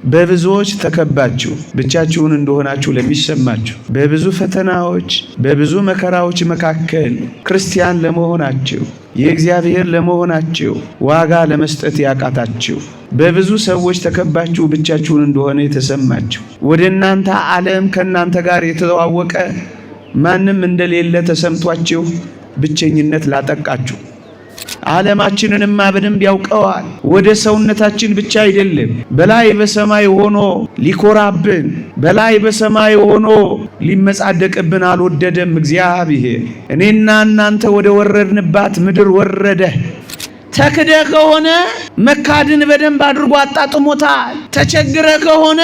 በብዙዎች ተከባችሁ ብቻችሁን እንደሆናችሁ ለሚሰማችሁ በብዙ ፈተናዎች በብዙ መከራዎች መካከል ክርስቲያን ለመሆናችሁ የእግዚአብሔር ለመሆናችሁ ዋጋ ለመስጠት ያቃታችሁ በብዙ ሰዎች ተከባችሁ ብቻችሁን እንደሆነ የተሰማችሁ ወደ እናንተ ዓለም ከናንተ ጋር የተዋወቀ ማንም እንደሌለ ተሰምቷችሁ ብቸኝነት ላጠቃችሁ ዓለማችንንማ በደንብ ያውቀዋል። ወደ ሰውነታችን ብቻ አይደለም በላይ በሰማይ ሆኖ ሊኮራብን በላይ በሰማይ ሆኖ ሊመጻደቅብን አልወደደም እግዚአብሔር። እኔና እናንተ ወደ ወረድንባት ምድር ወረደ። ተክደ ከሆነ መካድን በደንብ አድርጎ አጣጥሞታል። ተቸግረ ከሆነ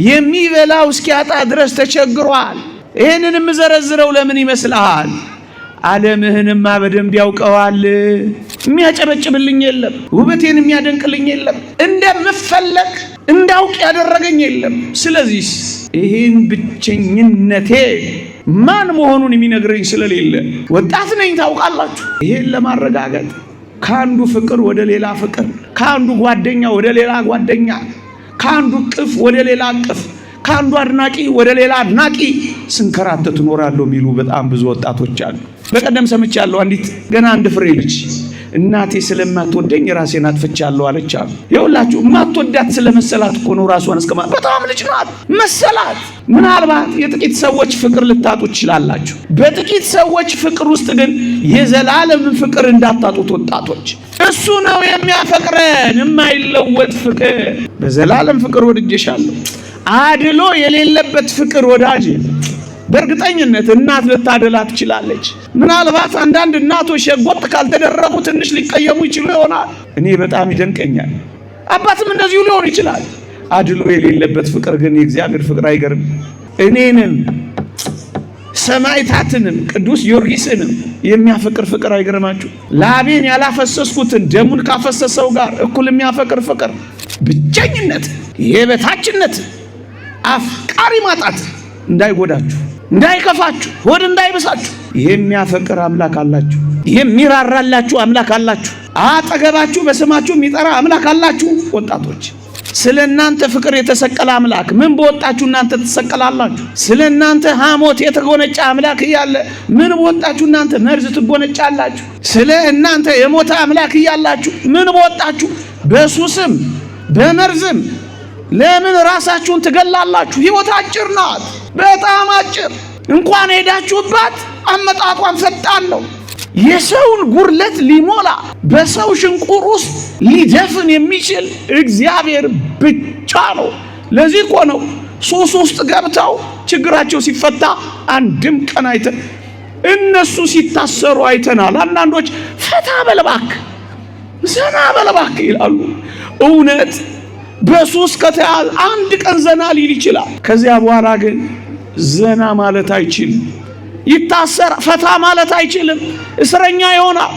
የሚበላው እስኪያጣ ድረስ ተቸግሯል። ይሄንን ምዘረዝረው ለምን ይመስልሃል? ዓለምህንማ በደንብ ያውቀዋል። የሚያጨበጭብልኝ የለም፣ ውበቴን የሚያደንቅልኝ የለም፣ እንደምፈለግ እንዳውቅ ያደረገኝ የለም። ስለዚህ ይሄን ብቸኝነቴ ማን መሆኑን የሚነግረኝ ስለሌለ ወጣት ነኝ ታውቃላችሁ። ይሄን ለማረጋገጥ ከአንዱ ፍቅር ወደ ሌላ ፍቅር፣ ከአንዱ ጓደኛ ወደ ሌላ ጓደኛ፣ ከአንዱ ቅፍ ወደ ሌላ ቅፍ፣ ከአንዱ አድናቂ ወደ ሌላ አድናቂ ስንከራተት እኖራለሁ የሚሉ በጣም ብዙ ወጣቶች አሉ። በቀደም ሰምቻለሁ። አንዲት ገና አንድ ፍሬ ልጅ እናቴ ስለማትወደኝ ራሴን አጥፍቻለሁ አለች አሉ። ይኸውላችሁ ማትወዳት ስለመሰላት እኮ ነው ራሷን እስከማ በጣም ልጅ ናት መሰላት። ምናልባት የጥቂት ሰዎች ፍቅር ልታጡ ትችላላችሁ። በጥቂት ሰዎች ፍቅር ውስጥ ግን የዘላለም ፍቅር እንዳታጡት ወጣቶች። እሱ ነው የሚያፈቅረን የማይለወጥ ፍቅር። በዘላለም ፍቅር ወድጄሻለሁ። አድሎ የሌለበት ፍቅር ወዳጅ። በእርግጠኝነት እናት ልታደላ ትችላለች። ምናልባት አንዳንድ እናቶች ሸጎጥ ካልተደረጉ ትንሽ ሊቀየሙ ይችሉ ይሆናል። እኔ በጣም ይደንቀኛል። አባትም እንደዚሁ ሊሆን ይችላል። አድሎ የሌለበት ፍቅር ግን የእግዚአብሔር ፍቅር አይገርም። እኔንም ሰማዕታትንም ቅዱስ ጊዮርጊስንም የሚያፈቅር ፍቅር አይገርማችሁ? ላቤን ያላፈሰስኩትን ደሙን ካፈሰሰው ጋር እኩል የሚያፈቅር ፍቅር። ብቸኝነት፣ የበታችነት፣ አፍቃሪ ማጣት እንዳይጎዳችሁ እንዳይከፋችሁ ሆድ እንዳይበሳችሁ የሚያፈቅር አምላክ አላችሁ። የሚራራላችሁ አምላክ አላችሁ። አጠገባችሁ በስማችሁ የሚጠራ አምላክ አላችሁ። ወጣቶች ስለ እናንተ ፍቅር የተሰቀለ አምላክ ምን በወጣችሁ እናንተ ተሰቀላላችሁ? ስለ እናንተ ሐሞት የተጎነጨ አምላክ እያለ ምን በወጣችሁ እናንተ መርዝ ትጎነጫላችሁ? ስለ እናንተ የሞተ አምላክ እያላችሁ ምን በወጣችሁ በሱስም በመርዝም ለምን ራሳችሁን ትገላላችሁ? ሕይወት አጭር ናት፣ በጣም አጭር። እንኳን ሄዳችሁባት አመጣጧን ፈጣን ነው። የሰውን ጉርለት ሊሞላ በሰው ሽንቁር ውስጥ ሊደፍን የሚችል እግዚአብሔር ብቻ ነው። ለዚህ እኮ ነው ሱስ ውስጥ ገብተው ችግራቸው ሲፈታ አንድም ቀን አይተን እነሱ ሲታሰሩ አይተናል። አንዳንዶች ፈታ በለባክ ዘና በለባክ ይላሉ። እውነት በሱስ ከተያዘ አንድ ቀን ዘና ሊል ይችላል። ከዚያ በኋላ ግን ዘና ማለት አይችልም። ይታሰር ፈታ ማለት አይችልም። እስረኛ ይሆናል።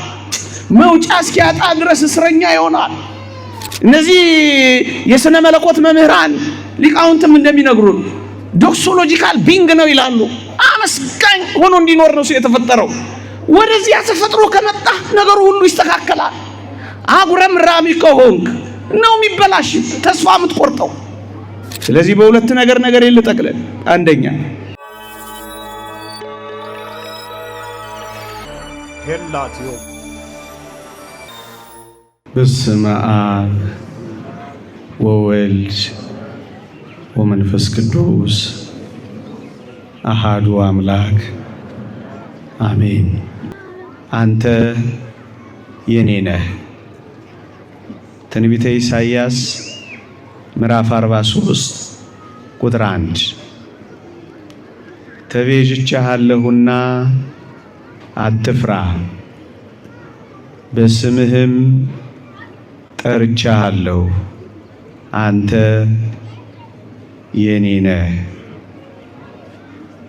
መውጫ እስኪያጣ ድረስ እስረኛ ይሆናል። እነዚህ የሥነ መለኮት መምህራን ሊቃውንትም እንደሚነግሩን ዶክሶሎጂካል ቢንግ ነው ይላሉ። አመስጋኝ ሆኖ እንዲኖር ነው የተፈጠረው። ወደዚያ ተፈጥሮ ከመጣ ነገሩ ሁሉ ይስተካከላል። አጉረምራሚ ከሆንክ ነው የሚበላሽ ተስፋ የምትቆርጠው። ስለዚህ በሁለት ነገር ልጠቅልል። አንደኛ ሄላቲዮ በስመ አብ ወወልድ ወመንፈስ ቅዱስ አሃዱ አምላክ አሜን። አንተ የኔ ነህ። ትንቢተ ኢሳይያስ ምዕራፍ 43 ቁጥር 1 ተቤዥቼሃለሁና አትፍራ፣ በስምህም ጠርቼሃለሁ፣ አንተ የኔ ነህ።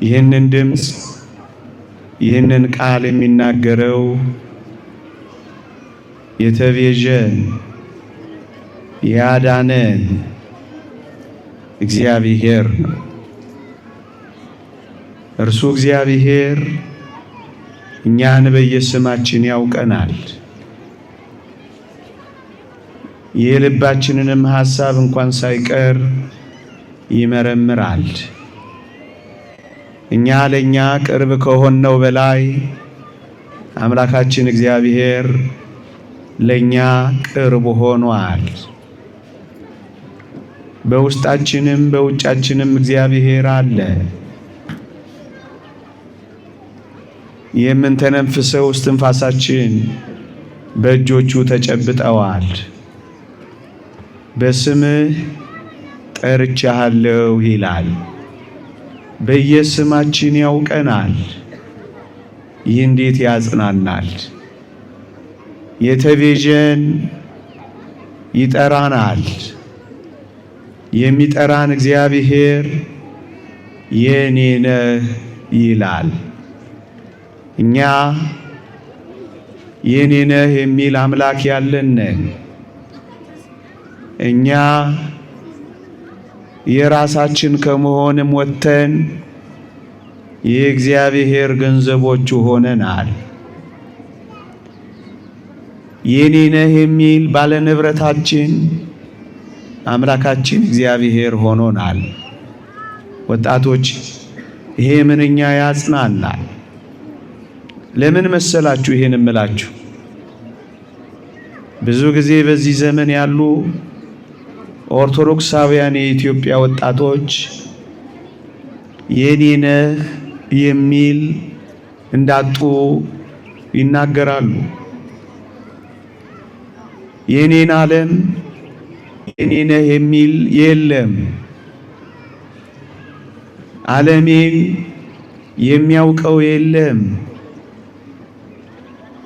ይህንን ድምፅ ይህንን ቃል የሚናገረው የተቤዠን ያዳነን እግዚአብሔር ነው። እርሱ እግዚአብሔር እኛን በየስማችን ያውቀናል። የልባችንንም ሐሳብ እንኳን ሳይቀር ይመረምራል። እኛ ለኛ ቅርብ ከሆነው በላይ አምላካችን እግዚአብሔር ለኛ ቅርብ ሆኗል። በውስጣችንም በውጫችንም እግዚአብሔር አለ። የምንተነፍሰው እስትንፋሳችን በእጆቹ ተጨብጠዋል። በስምህ ጠርቼሃለሁ ይላል። በየስማችን ያውቀናል። ይህ እንዴት ያጽናናል! የተቤዠን ይጠራናል። የሚጠራን እግዚአብሔር የኔ ነህ ይላል። እኛ የኔ ነህ የሚል አምላክ ያለን ነን። እኛ የራሳችን ከመሆንም ወጥተን የእግዚአብሔር ገንዘቦቹ ሆነናል። የኔ ነህ የሚል ባለ ንብረታችን አምላካችን እግዚአብሔር ሆኖናል። ወጣቶች ይሄ ምንኛ ያጽናናል! ለምን መሰላችሁ ይሄን እምላችሁ? ብዙ ጊዜ በዚህ ዘመን ያሉ ኦርቶዶክሳውያን የኢትዮጵያ ወጣቶች የኔ ነህ የሚል እንዳጡ ይናገራሉ። የኔን ዓለም የኔ ነህ የሚል የለም። ዓለሜን የሚያውቀው የለም።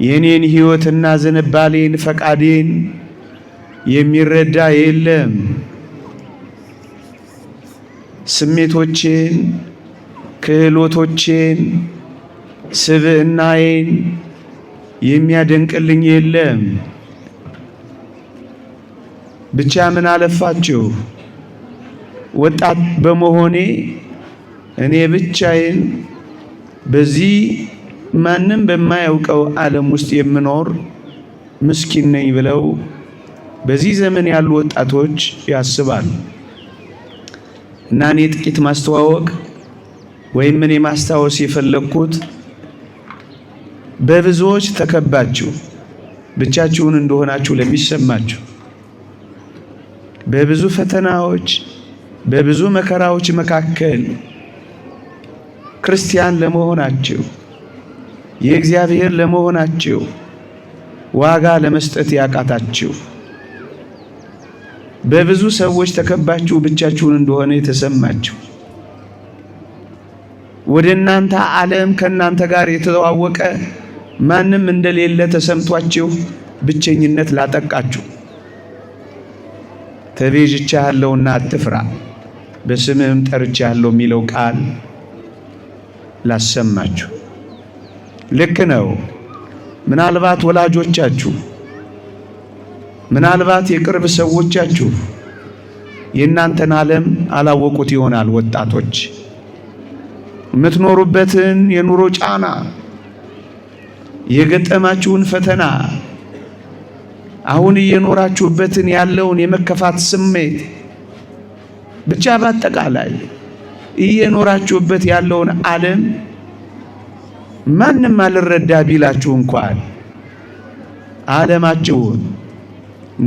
የኔን ሕይወትና ዝንባሌን ፈቃዴን የሚረዳ የለም። ስሜቶቼን፣ ክህሎቶቼን፣ ስብዕናዬን የሚያደንቅልኝ የለም። ብቻ ምን አለፋችሁ ወጣት በመሆኔ እኔ ብቻዬን በዚህ ማንም በማያውቀው ዓለም ውስጥ የምኖር ምስኪን ነኝ ብለው በዚህ ዘመን ያሉ ወጣቶች ያስባሉ። እና እኔ ጥቂት ማስተዋወቅ ወይም እኔ ማስታወስ የፈለኩት በብዙዎች ተከባችሁ ብቻችሁን እንደሆናችሁ ለሚሰማችሁ በብዙ ፈተናዎች በብዙ መከራዎች መካከል ክርስቲያን ለመሆናችሁ የእግዚአብሔር ለመሆናችሁ ዋጋ ለመስጠት ያቃታችሁ በብዙ ሰዎች ተከባችሁ ብቻችሁን እንደሆነ የተሰማችሁ ወደ እናንተ ዓለም ከናንተ ጋር የተዋወቀ ማንም እንደሌለ ተሰምቷችሁ ብቸኝነት ላጠቃችሁ ተቤዥቻለሁና አትፍራ በስምህም ጠርቼሃለሁ የሚለው ቃል ላሰማችሁ። ልክ ነው። ምናልባት ወላጆቻችሁ፣ ምናልባት የቅርብ ሰዎቻችሁ የእናንተን ዓለም አላወቁት ይሆናል። ወጣቶች የምትኖሩበትን የኑሮ ጫና፣ የገጠማችሁን ፈተና፣ አሁን እየኖራችሁበትን ያለውን የመከፋት ስሜት ብቻ በአጠቃላይ እየኖራችሁበት ያለውን ዓለም ማንም አልረዳ ቢላችሁ እንኳን ዓለማችሁን፣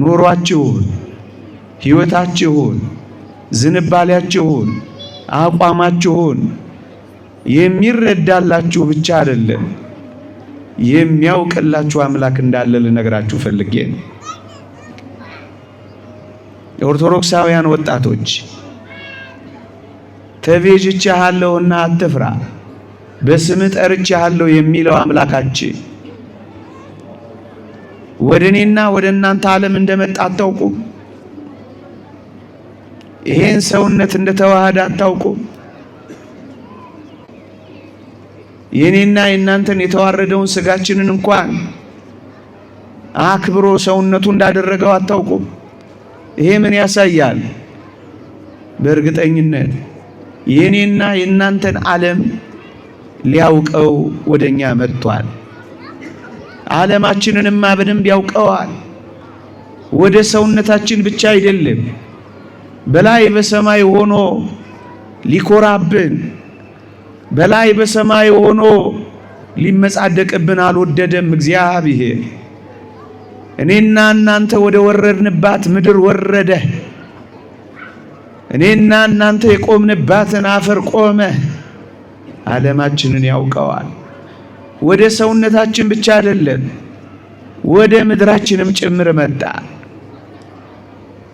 ኑሯችሁን፣ ሕይወታችሁን፣ ዝንባሌያችሁን፣ አቋማችሁን የሚረዳላችሁ ብቻ አይደለም የሚያውቅላችሁ አምላክ እንዳለ ልነግራችሁ ፈልጌ ነው። የኦርቶዶክሳውያን ወጣቶች ተቤዥቻለሁና አትፍራ በስምህ ጠርቼሃለሁ የሚለው አምላካችን ወደ እኔና ወደ እናንተ ዓለም እንደመጣ አታውቁም? ይሄን ሰውነት እንደተዋሃደ አታውቁም? የኔና የእናንተን የተዋረደውን ስጋችንን እንኳን አክብሮ ሰውነቱ እንዳደረገው አታውቁም? ይሄ ምን ያሳያል? በእርግጠኝነት የኔና የእናንተን ዓለም ሊያውቀው ወደኛ መጥቷል። ዓለማችንንማ በደንብ ያውቀዋል። ወደ ሰውነታችን ብቻ አይደለም በላይ በሰማይ ሆኖ ሊኮራብን በላይ በሰማይ ሆኖ ሊመጻደቅብን አልወደደም እግዚአብሔር። እኔና እናንተ ወደ ወረድንባት ምድር ወረደ። እኔና እናንተ የቆምንባትን አፈር ቆመ። ዓለማችንን ያውቀዋል። ወደ ሰውነታችን ብቻ አይደለም ወደ ምድራችንም ጭምር መጣ።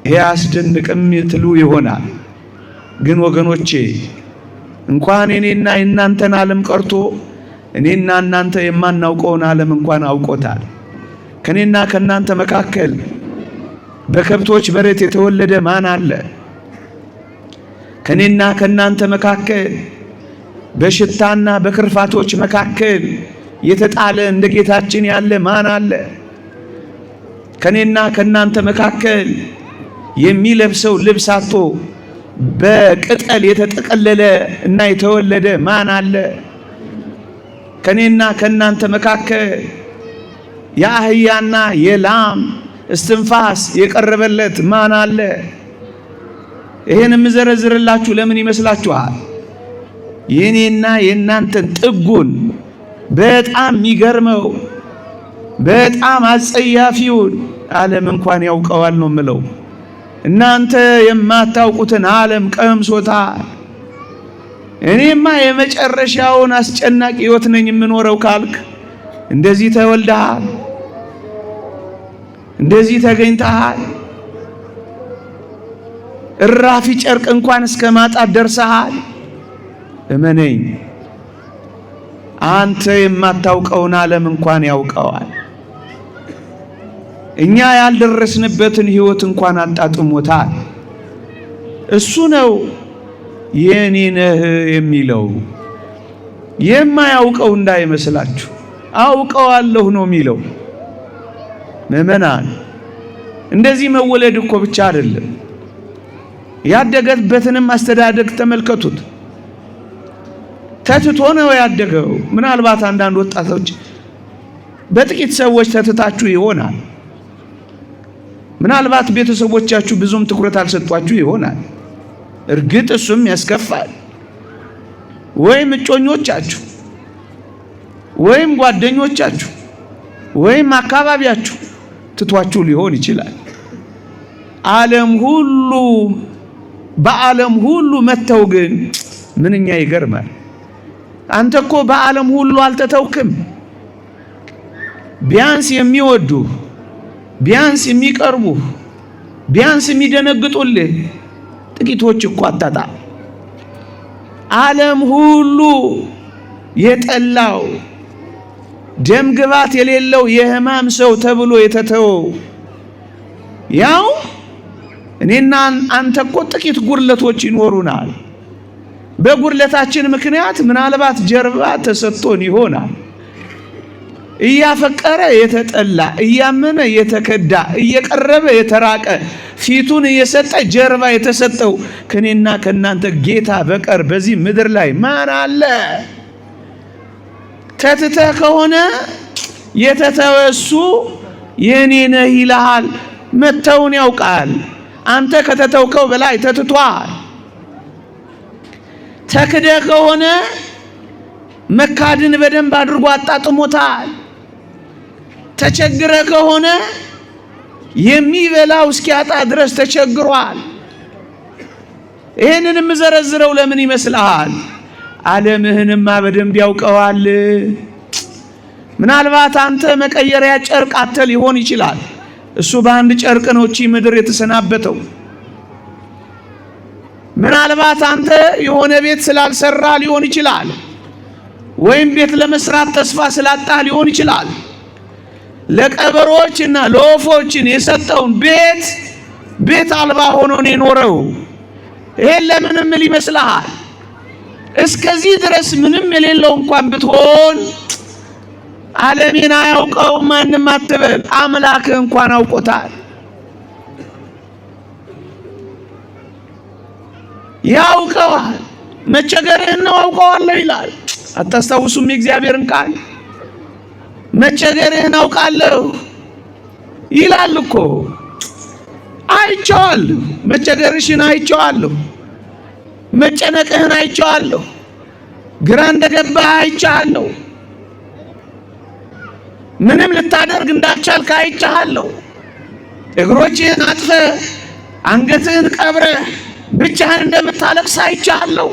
ይሄ አስደንቅም ትሉ ይሆናል። ግን ወገኖቼ እንኳን እኔና እናንተን ዓለም ቀርቶ እኔና እናንተ የማናውቀውን ዓለም እንኳን አውቆታል። ከኔና ከናንተ መካከል በከብቶች በረት የተወለደ ማን አለ? ከኔና ከናንተ መካከል በሽታና በክርፋቶች መካከል የተጣለ እንደ ጌታችን ያለ ማን አለ? ከኔና ከናንተ መካከል የሚለብሰው ልብስ አጥቶ በቅጠል የተጠቀለለ እና የተወለደ ማን አለ? ከኔና ከናንተ መካከል የአህያና የላም እስትንፋስ የቀረበለት ማን አለ? ይሄን የምዘረዝርላችሁ ለምን ይመስላችኋል? የኔና የናንተን ጥጉን በጣም የሚገርመው በጣም አጸያፊውን ዓለም እንኳን ያውቀዋል ነው የምለው። እናንተ የማታውቁትን ዓለም ቀምሶታል። እኔማ የመጨረሻውን አስጨናቂ ሕይወት ነኝ የምኖረው ካልክ እንደዚህ ተወልደሃል፣ እንደዚህ ተገኝተሃል፣ እራፊ ጨርቅ እንኳን እስከ ማጣት ደርሰሃል። እመነኝ፣ አንተ የማታውቀውን ዓለም እንኳን ያውቀዋል። እኛ ያልደረስንበትን ሕይወት እንኳን አጣጥሞታል። እሱ ነው የኔ ነህ የሚለው። የማያውቀው እንዳይመስላችሁ አውቀዋለሁ ነው የሚለው። ምእመናን፣ እንደዚህ መወለድ እኮ ብቻ አይደለም፣ ያደገበትንም አስተዳደግ ተመልከቱት። ተትቶ ነው ያደገው። ምናልባት አንዳንድ ወጣቶች በጥቂት ሰዎች ተትታችሁ ይሆናል። ምናልባት ቤተሰቦቻችሁ ብዙም ትኩረት አልሰጧችሁ ይሆናል። እርግጥ እሱም ያስከፋል። ወይም እጮኞቻችሁ ወይም ጓደኞቻችሁ ወይም አካባቢያችሁ ትቷችሁ ሊሆን ይችላል። ዓለም ሁሉ በዓለም ሁሉ መተው ግን ምንኛ ይገርማል። አንተ እኮ በዓለም ሁሉ አልተተውክም። ቢያንስ የሚወዱህ፣ ቢያንስ የሚቀርቡህ፣ ቢያንስ የሚደነግጡልህ ጥቂቶች እኮ አታጣ። ዓለም ሁሉ የጠላው ደም ግባት የሌለው የሕማም ሰው ተብሎ የተተወው ያው እኔና አንተ እኮ ጥቂት ጉድለቶች ይኖሩናል። በጉድለታችን ምክንያት ምናልባት ጀርባ ተሰጥቶን ይሆናል። እያፈቀረ የተጠላ፣ እያመነ የተከዳ፣ እየቀረበ የተራቀ፣ ፊቱን እየሰጠ ጀርባ የተሰጠው ከኔና ከናንተ ጌታ በቀር በዚህ ምድር ላይ ማን አለ? ተትተህ ከሆነ የተተወሱ የኔ ነህ ይልሃል። መተውን ያውቃል። አንተ ከተተውከው በላይ ተትቷል። ተክደህ ከሆነ መካድን በደንብ አድርጎ አጣጥሞታል። ተቸግረህ ከሆነ የሚበላው እስኪያጣ ድረስ ተቸግሯል። ይሄንን የምዘረዝረው ለምን ይመስልሃል? ዓለምህንማ በደንብ ያውቀዋል። ምናልባት አንተ መቀየሪያ ጨርቅ አጥተህ ሊሆን ይችላል። እሱ በአንድ ጨርቅ ነው እቺ ምድር የተሰናበተው። ምናልባት አንተ የሆነ ቤት ስላልሰራ ሊሆን ይችላል፣ ወይም ቤት ለመስራት ተስፋ ስላጣ ሊሆን ይችላል። ለቀበሮችና ለወፎችን የሰጠውን ቤት አልባ ሆኖ ነው የኖረው። ይሄን ለምንም ይመስልሃል? እስከዚህ ድረስ ምንም የሌለው እንኳን ብትሆን ዓለምን አያውቀው ማንም አትበል። አምላክ እንኳን አውቆታል። ያውቀዋል። መቸገርህን ነው አውቀዋለሁ ይላል። አታስታውሱም የእግዚአብሔርን ቃል? መቸገርህን አውቃለሁ ይላል እኮ። አይቼዋለሁ። መቸገርሽን አይቼዋለሁ። መጨነቅህን አይቼዋለሁ። ግራ እንደገባህ አይቼዋለሁ። ምንም ልታደርግ እንዳልቻልክ አይቼዋለሁ። እግሮችህን አጥፈህ አንገትህን ቀብረህ ብቻህን እንደምታለቅስ አይቼዋለሁ።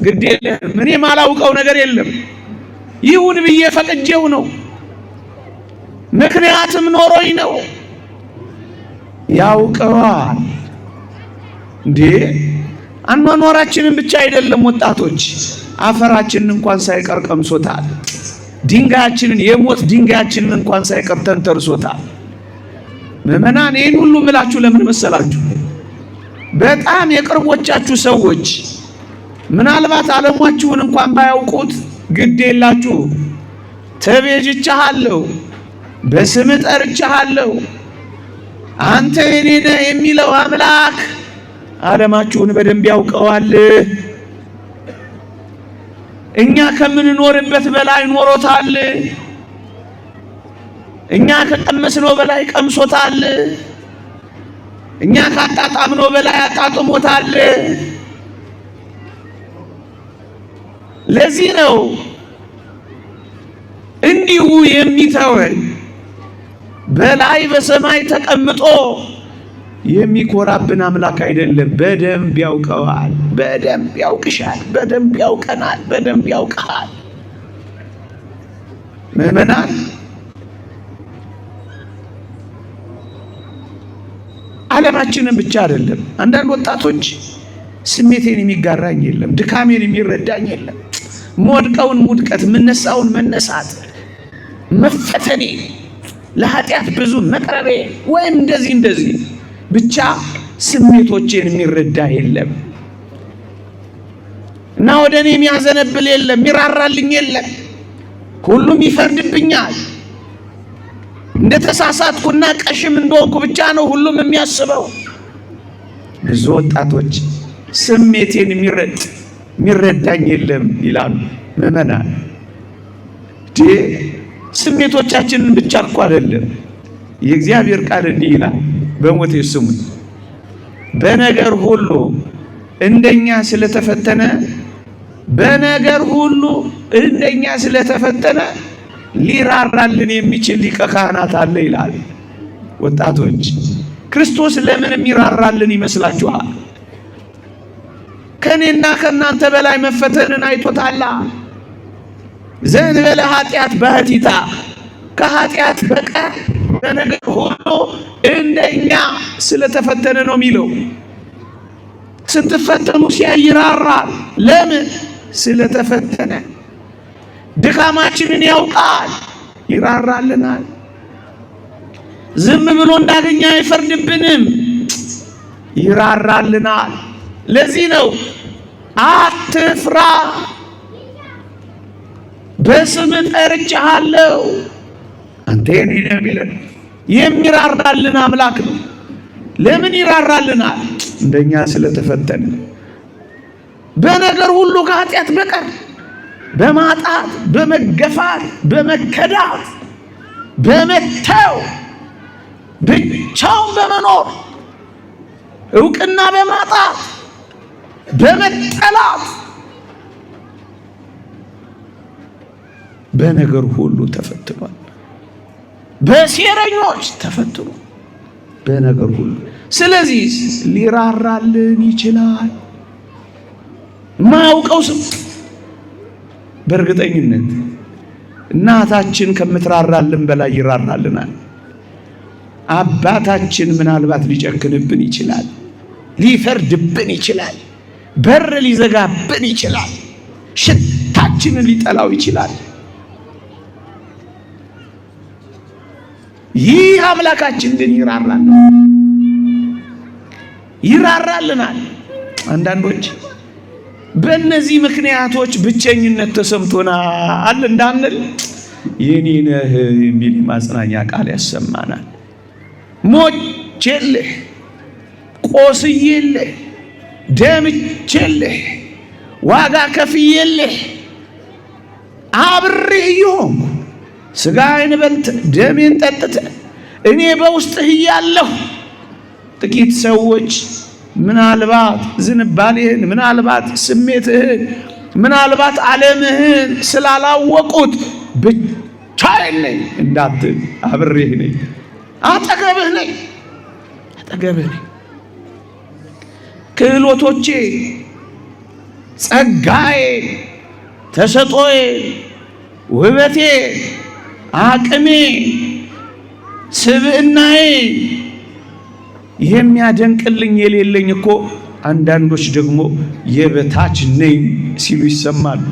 ግድ የለህም፣ እኔ የማላውቀው ነገር የለም። ይሁን ብዬ ፈቅጄው ነው። ምክንያትም ኖሮኝ ነው። ያውቀዋል እንዴ! አኗኗራችንን ብቻ አይደለም ወጣቶች፣ አፈራችንን እንኳን ሳይቀር ቀምሶታል። ድንጋያችንን፣ የሞት ድንጋያችንን እንኳን ሳይቀር ተንተርሶታል። ምዕመናን፣ ይህን ሁሉ ምላችሁ ለምን መሰላችሁ? በጣም የቅርቦቻችሁ ሰዎች ምናልባት ዓለማችሁን እንኳን ባያውቁት ግድ የላችሁ። ተቤዥቻለሁ፣ በስም ጠርቻለሁ፣ አንተ የኔ ነህ የሚለው አምላክ ዓለማችሁን በደንብ ያውቀዋል። እኛ ከምንኖርበት በላይ ኖሮታል። እኛ ከቀመስነው በላይ ቀምሶታል። እኛ ካጣጣምነው በላይ አጣጥሞታል። ለዚህ ነው እንዲሁ የሚተወን በላይ በሰማይ ተቀምጦ የሚኮራብን አምላክ አይደለም። በደንብ ያውቀዋል። በደንብ ያውቅሻል። በደንብ ያውቀናል። በደንብ ያውቀሃል። ምዕመናን፣ ዓለማችንን ብቻ አይደለም። አንዳንድ ወጣቶች ስሜቴን የሚጋራኝ የለም፣ ድካሜን የሚረዳኝ የለም፣ ሞድቀውን ውድቀት፣ ምነሳውን መነሳት፣ መፈተኔ፣ ለኃጢአት ብዙ መቅረቤ ወይም እንደዚህ ብቻ ስሜቶቼን የሚረዳ የለም እና ወደ እኔ የሚያዘነብል የለም፣ የሚራራልኝ የለም። ሁሉም ይፈርድብኛል። እንደ ተሳሳትኩና ቀሽም እንደሆንኩ ብቻ ነው ሁሉም የሚያስበው። ብዙ ወጣቶች ስሜቴን የሚረዳኝ የለም ይላሉ። ምዕመናን፣ ስሜቶቻችንን ብቻ እኮ አይደለም። የእግዚአብሔር ቃል እንዲህ ይላል፣ በሞቴ ስሙኝ፣ በነገር ሁሉ እንደኛ ስለተፈተነ ሊራራልን የሚችል ሊቀ ካህናት አለ ይላል። ወጣቶች፣ ክርስቶስ ለምን የሚራራልን ይመስላችኋል? ከኔና ከናንተ በላይ መፈተንን አይቶታላ። ዘእንበለ ኃጢአት ባሕቲታ፣ ከኃጢአት በቀር በነገር ሁሉ እንደኛ ስለተፈተነ ነው የሚለው። ስትፈተኑ ሲያይራራል። ለምን? ስለተፈተነ። ድካማችንን ያውቃል፣ ይራራልናል። ዝም ብሎ እንዳገኘ አይፈርድብንም፣ ይራራልናል። ለዚህ ነው አትፍራ፣ በስም ጠርቼሃለሁ አንተ የኔ ነህ የሚለን። የሚራራልን አምላክ ነው። ለምን ይራራልናል? እንደኛ ስለተፈተነ። በነገር ሁሉ ከኃጢአት በቀር በማጣት፣ በመገፋት፣ በመከዳት፣ በመተው፣ ብቻውን በመኖር፣ እውቅና በማጣት፣ በመጠላት፣ በነገር ሁሉ ተፈትኗል። በሴረኞች ተፈትኖ በነገር ሁሉ። ስለዚህ ሊራራልን ይችላል። ማውቀው ሰው በእርግጠኝነት እናታችን ከምትራራልን በላይ ይራራልናል። አባታችን ምናልባት ሊጨክንብን ይችላል፣ ሊፈርድብን ይችላል፣ በር ሊዘጋብን ይችላል፣ ሽታችንን ሊጠላው ይችላል። ይህ አምላካችን ግን ይራራልናል። አንዳንዶች በእነዚህ ምክንያቶች ብቸኝነት ተሰምቶናል እንዳንል የኔ ነህ የሚል ማጽናኛ ቃል ያሰማናል። ሞቼልህ፣ ቆስዬልህ፣ ደምቼልህ፣ ዋጋ ከፍዬልህ፣ አብሬህ እየሆንኩ ሥጋዬን በልተህ ደሜን ጠጥተህ እኔ በውስጥህ እያለሁ ጥቂት ሰዎች ምናልባት ዝንባሌህን፣ ምናልባት ስሜትህን፣ ምናልባት ዓለምህን ስላላወቁት ብቻዬን ነኝ እንዳትል፣ አብሬህ ነኝ፣ አጠገብህ ነኝ፣ አጠገብህ ነኝ። ክህሎቶቼ፣ ጸጋዬ፣ ተሰጦዬ፣ ውበቴ፣ አቅሜ፣ ስብዕናዬ የሚያደንቅልኝ የሌለኝ እኮ አንዳንዶች ደግሞ የበታች ነኝ ሲሉ ይሰማሉ።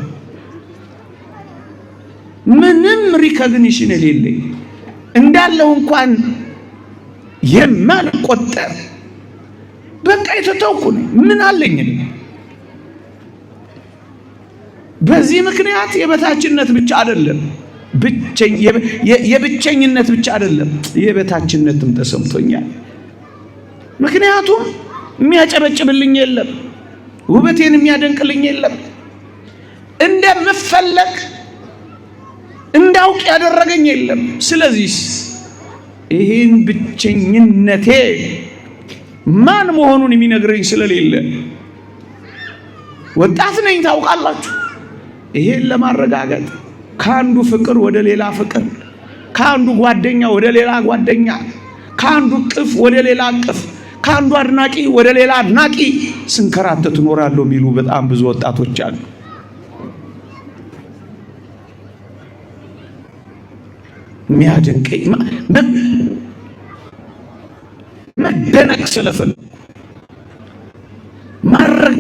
ምንም ሪኮግኒሽን የሌለኝ እንዳለው እንኳን የማልቆጠር በቃ የተተውኩ ነኝ። ምን አለኝ? በዚህ ምክንያት የበታችነት ብቻ አይደለም፣ የብቸኝነት ብቻ አይደለም፣ የበታችነትም ተሰምቶኛል። ምክንያቱም የሚያጨበጭብልኝ የለም፣ ውበቴን የሚያደንቅልኝ የለም። እንደምፈለግ እንዳውቅ ያደረገኝ የለም። ስለዚህ ይህን ብቸኝነቴ ማን መሆኑን የሚነግረኝ ስለሌለ ወጣት ነኝ። ታውቃላችሁ፣ ይሄን ለማረጋገጥ ከአንዱ ፍቅር ወደ ሌላ ፍቅር፣ ከአንዱ ጓደኛ ወደ ሌላ ጓደኛ፣ ከአንዱ ቅፍ ወደ ሌላ ቅፍ፣ ከአንዱ አድናቂ ወደ ሌላ አድናቂ ስንከራተት እኖራለሁ የሚሉ በጣም ብዙ ወጣቶች አሉ። የሚያደንቀኝ መደነቅ ስለፈለኩ፣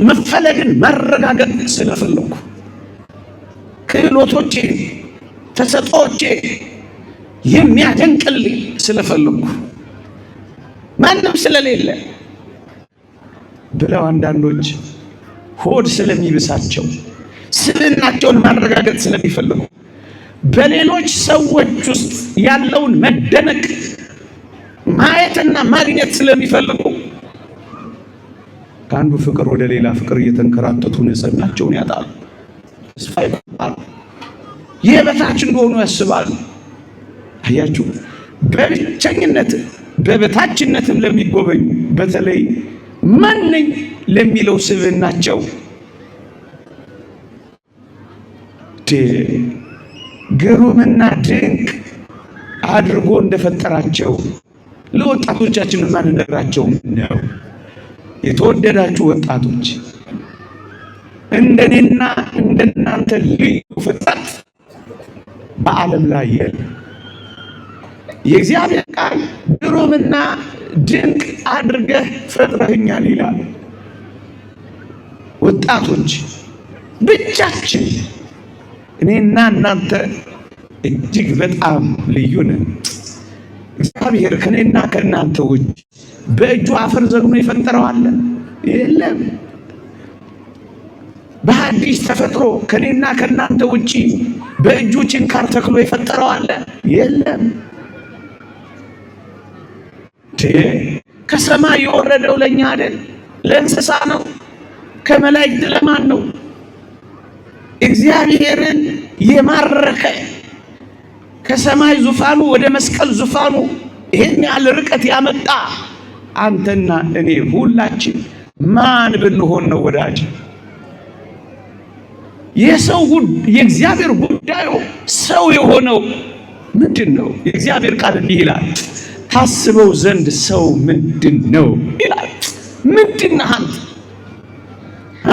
መፈለግን ማረጋገጥ ስለፈለኩ፣ ክህሎቶቼ፣ ተሰጦቼ የሚያደንቅልኝ ስለፈለኩ፣ ማንም ስለሌለ ብለው አንዳንዶች ሆድ ስለሚብሳቸው ስብዕናቸውን ማረጋገጥ ስለሚፈልጉ በሌሎች ሰዎች ውስጥ ያለውን መደነቅ ማየትና ማግኘት ስለሚፈልጉ ከአንዱ ፍቅር ወደ ሌላ ፍቅር እየተንከራተቱ ንጽህናቸውን ያጣሉ፣ ተስፋ ይቆርጣሉ፣ የበታች እንደሆኑ ያስባሉ። አያችሁ፣ በብቸኝነት በበታችነትም ለሚጎበኙ በተለይ ማን ነኝ ለሚለው ስብዕናቸው ግሩምና ድንቅ አድርጎ እንደፈጠራቸው ለወጣቶቻችን ማንነግራቸው ነው። የተወደዳችሁ ወጣቶች፣ እንደኔና እንደናንተ ልዩ ፍጥረት በዓለም ላይ የለም። የእግዚአብሔር ቃል ግሩምና ድንቅ አድርገህ ፈጥረኸኛል ይላል። ወጣቶች ብቻችን እኔና እናንተ እጅግ በጣም ልዩ ነን። እግዚአብሔር ከኔና ከእናንተ ውጭ በእጁ አፈር ዘግኖ የፈጠረው አለ? የለም። በአዲስ ተፈጥሮ ከኔና ከእናንተ ውጭ በእጁ ችንካር ተክሎ የፈጠረው አለ? የለም። ከሰማይ የወረደው ለኛ አይደል? ለእንስሳ ነው? ከመላእክት ለማን ነው? እግዚአብሔርን የማረከ ከሰማይ ዙፋኑ ወደ መስቀል ዙፋኑ ይሄን ያህል ርቀት ያመጣ አንተና እኔ ሁላችን ማን ብንሆን ነው ወዳጅ? የእግዚአብሔር ጉዳዩ ሰው የሆነው ምንድን ነው? የእግዚአብሔር ቃል እንዲህ ይላል፣ ታስበው ዘንድ ሰው ምንድን ነው ይላል። ምንድን ነህ አንተ?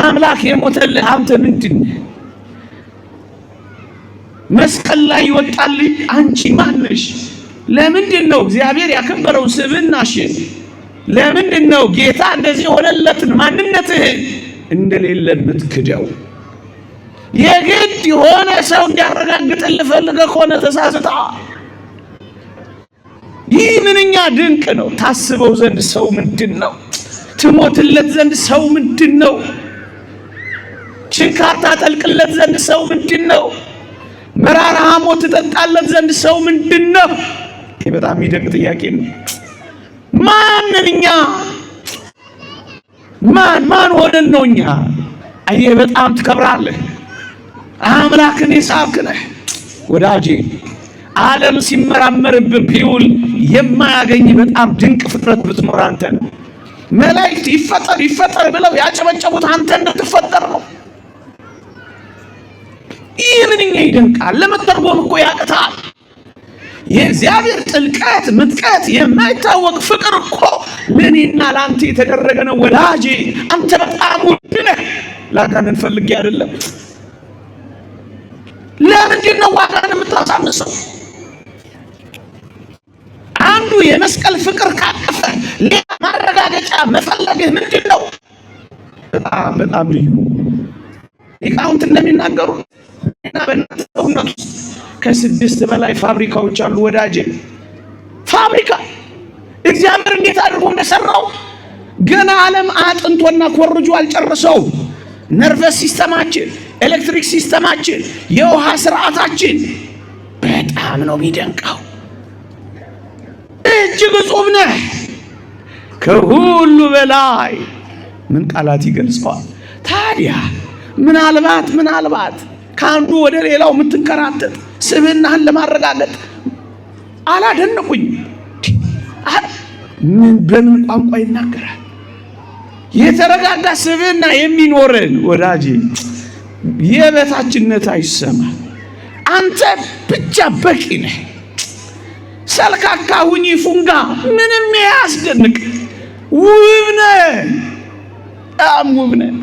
አምላክ የሞተልህ አንተ ምንድን ነህ? መስቀል ላይ ይወጣልኝ አንቺ ማነሽ? ለምንድን ነው እግዚአብሔር ያከበረው ስብዕናሽን? ለምንድን ነው ጌታ እንደዚህ ሆነለትን ማንነትህን እንደሌለ የምትክደው? የግድ የሆነ ሰው እንዲያረጋግጥልህ ፈልገህ ከሆነ ተሳስታ። ይህ ምንኛ ድንቅ ነው! ታስበው ዘንድ ሰው ምንድን ነው? ትሞትለት ዘንድ ሰው ምንድን ነው? ችንካር ታጠልቅለት ዘንድ ሰው ምንድን ነው? መራራ ሐሞት ትጠጣለት ዘንድ ሰው ምንድን ነው? ይህ በጣም የሚደንቅ ጥያቄ ነው። ማንን እኛ ማን ሆነን ነው እኛ? አየህ፣ በጣም ትከብራለህ። አምላክን የሳብክ ነህ ወዳጄ። ዓለም ሲመራመርብህ ቢውል የማያገኝ በጣም ድንቅ ፍጥረት ብትኖር አንተ ነህ። መላእክት ይፈጠር ብለው ያጨበጨቡት አንተ እንድትፈጠር ነው። ይህ ምንኛ ይደንቃል! ለመተርጎም እኮ ያቅታል። የእግዚአብሔር ጥልቀት ምጥቀት የማይታወቅ ፍቅር እኮ ለእኔና ለአንተ የተደረገ ነው። ወዳጄ አንተ በጣም ውድ ነህ። ላጋነን ፈልጌ አይደለም። ለምንድን ነው ዋጋን የምታሳንሰው? አንዱ የመስቀል ፍቅር ካቀፈ ሌላ ማረጋገጫ መፈለግህ ምንድን ነው? በጣም ልዩ ሊቃውንት እንደሚናገሩ እና በእናንተ ሰውነት ውስጥ ከ6 በላይ ፋብሪካዎች አሉ ወዳጄ። ፋብሪካ እግዚአብሔር እንዴት አድርጎ እንደሰራው ገና ዓለም አጥንቶና ኮርጆ አልጨረሰው። ነርቨስ ሲስተማችን፣ ኤሌክትሪክ ሲስተማችን፣ የውሃ ስርዓታችን በጣም ነው የሚደንቀው። እጅግ ጽዑም ነህ። ከሁሉ በላይ ምን ቃላት ይገልጸዋል? ታዲያ ምናልባት ከአንዱ ወደ ሌላው የምትንከራተት ስብዕናህን ለማረጋገጥ አላደነቁኝ? በምን ቋንቋ ይናገራል? የተረጋጋ ስብዕና የሚኖረን ወዳጄ የበታችነት አይሰማ። አንተ ብቻ በቂ ነህ። ሰልካካ ሁኚ ፉንጋ ምንም ያስደንቅ። ውብ ነህ፣ በጣም ውብ ነህ።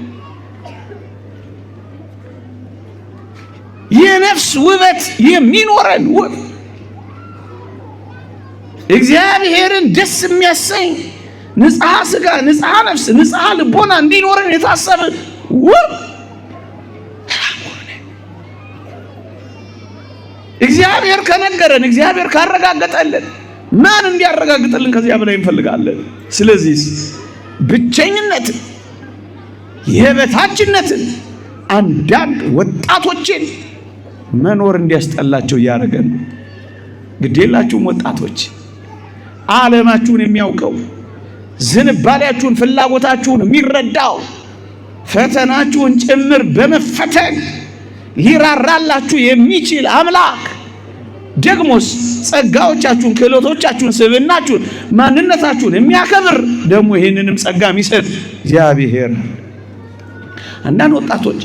የነፍስ ውበት የሚኖረን ውብ እግዚአብሔርን ደስ የሚያሰኝ ንጽሐ ሥጋ፣ ንጽሐ ነፍስ፣ ንጽሐ ልቦና እንዲኖረን የታሰበ ውብ እግዚአብሔር ከነገረን፣ እግዚአብሔር ካረጋገጠልን ማን እንዲያረጋግጥልን ከዚያ በላይ እንፈልጋለን? ስለዚህ ብቸኝነትን፣ የበታችነትን አንዳንድ ወጣቶችን መኖር እንዲያስጠላቸው እያደረገን። ግዴላችሁም ወጣቶች፣ ዓለማችሁን የሚያውቀው ዝንባሌያችሁን፣ ፍላጎታችሁን የሚረዳው ፈተናችሁን ጭምር በመፈተን ሊራራላችሁ የሚችል አምላክ ደግሞስ ጸጋዎቻችሁን፣ ክህሎቶቻችሁን፣ ስብዕናችሁን፣ ማንነታችሁን የሚያከብር ደግሞ ይህንንም ጸጋ የሚሰጥ እግዚአብሔር። አንዳንድ ወጣቶች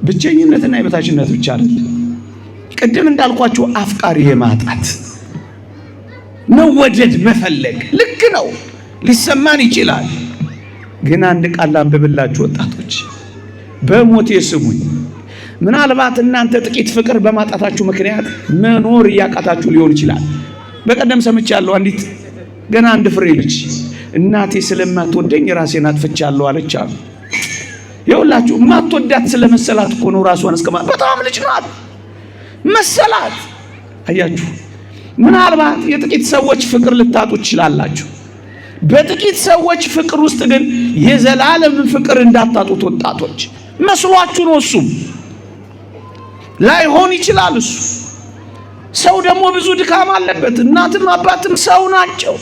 ብቸኝነትና የበታችነት ብቻ አይደለም፣ ቅድም እንዳልኳችሁ አፍቃሪ የማጣት መወደድ መፈለግ ልክ ነው፣ ሊሰማን ይችላል። ግን አንድ ቃል አንብብላችሁ ወጣቶች፣ በሞቴ ስሙኝ። ምናልባት እናንተ ጥቂት ፍቅር በማጣታችሁ ምክንያት መኖር እያቃታችሁ ሊሆን ይችላል። በቀደም ሰምቻለሁ፣ አንዲት ገና አንድ ፍሬ ልጅ እናቴ ስለማትወደኝ ራሴን አጥፍቻለሁ አለች አሉ። ይኸውላችሁ ማትወዳት ስለመሰላት እኮ ነው ራሷን እስከማት። በጣም ልጅ ናት መሰላት። አያችሁ፣ ምናልባት የጥቂት ሰዎች ፍቅር ልታጡ ትችላላችሁ። በጥቂት ሰዎች ፍቅር ውስጥ ግን የዘላለም ፍቅር እንዳታጡት ወጣቶች። መስሏችሁ ነው፣ እሱም ላይሆን ይችላል። እሱ ሰው ደግሞ ብዙ ድካም አለበት። እናትም አባትም ሰው ናቸው።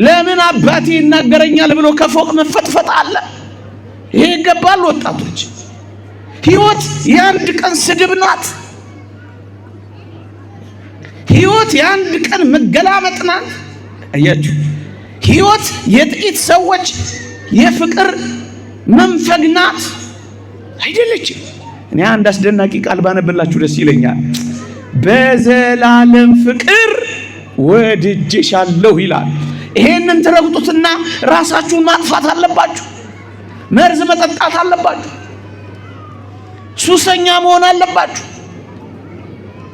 ለምን አባቴ ይናገረኛል ብሎ ከፎቅ መፈጥፈጥ አለ። ይሄ ይገባል ወጣቶች። ሕይወት የአንድ ቀን ስድብ ናት። ሕይወት የአንድ ቀን መገላመጥ ናት። አያችሁ፣ ሕይወት የጥቂት ሰዎች የፍቅር መንፈግ ናት አይደለችም። እኔ አንድ አስደናቂ ቃል ባነብላችሁ ደስ ይለኛል። በዘላለም ፍቅር ወድጄሻለሁ ይላል። ይሄንን ትረግጡትና ራሳችሁን ማጥፋት አለባችሁ። መርዝ መጠጣት አለባችሁ። ሱሰኛ መሆን አለባችሁ።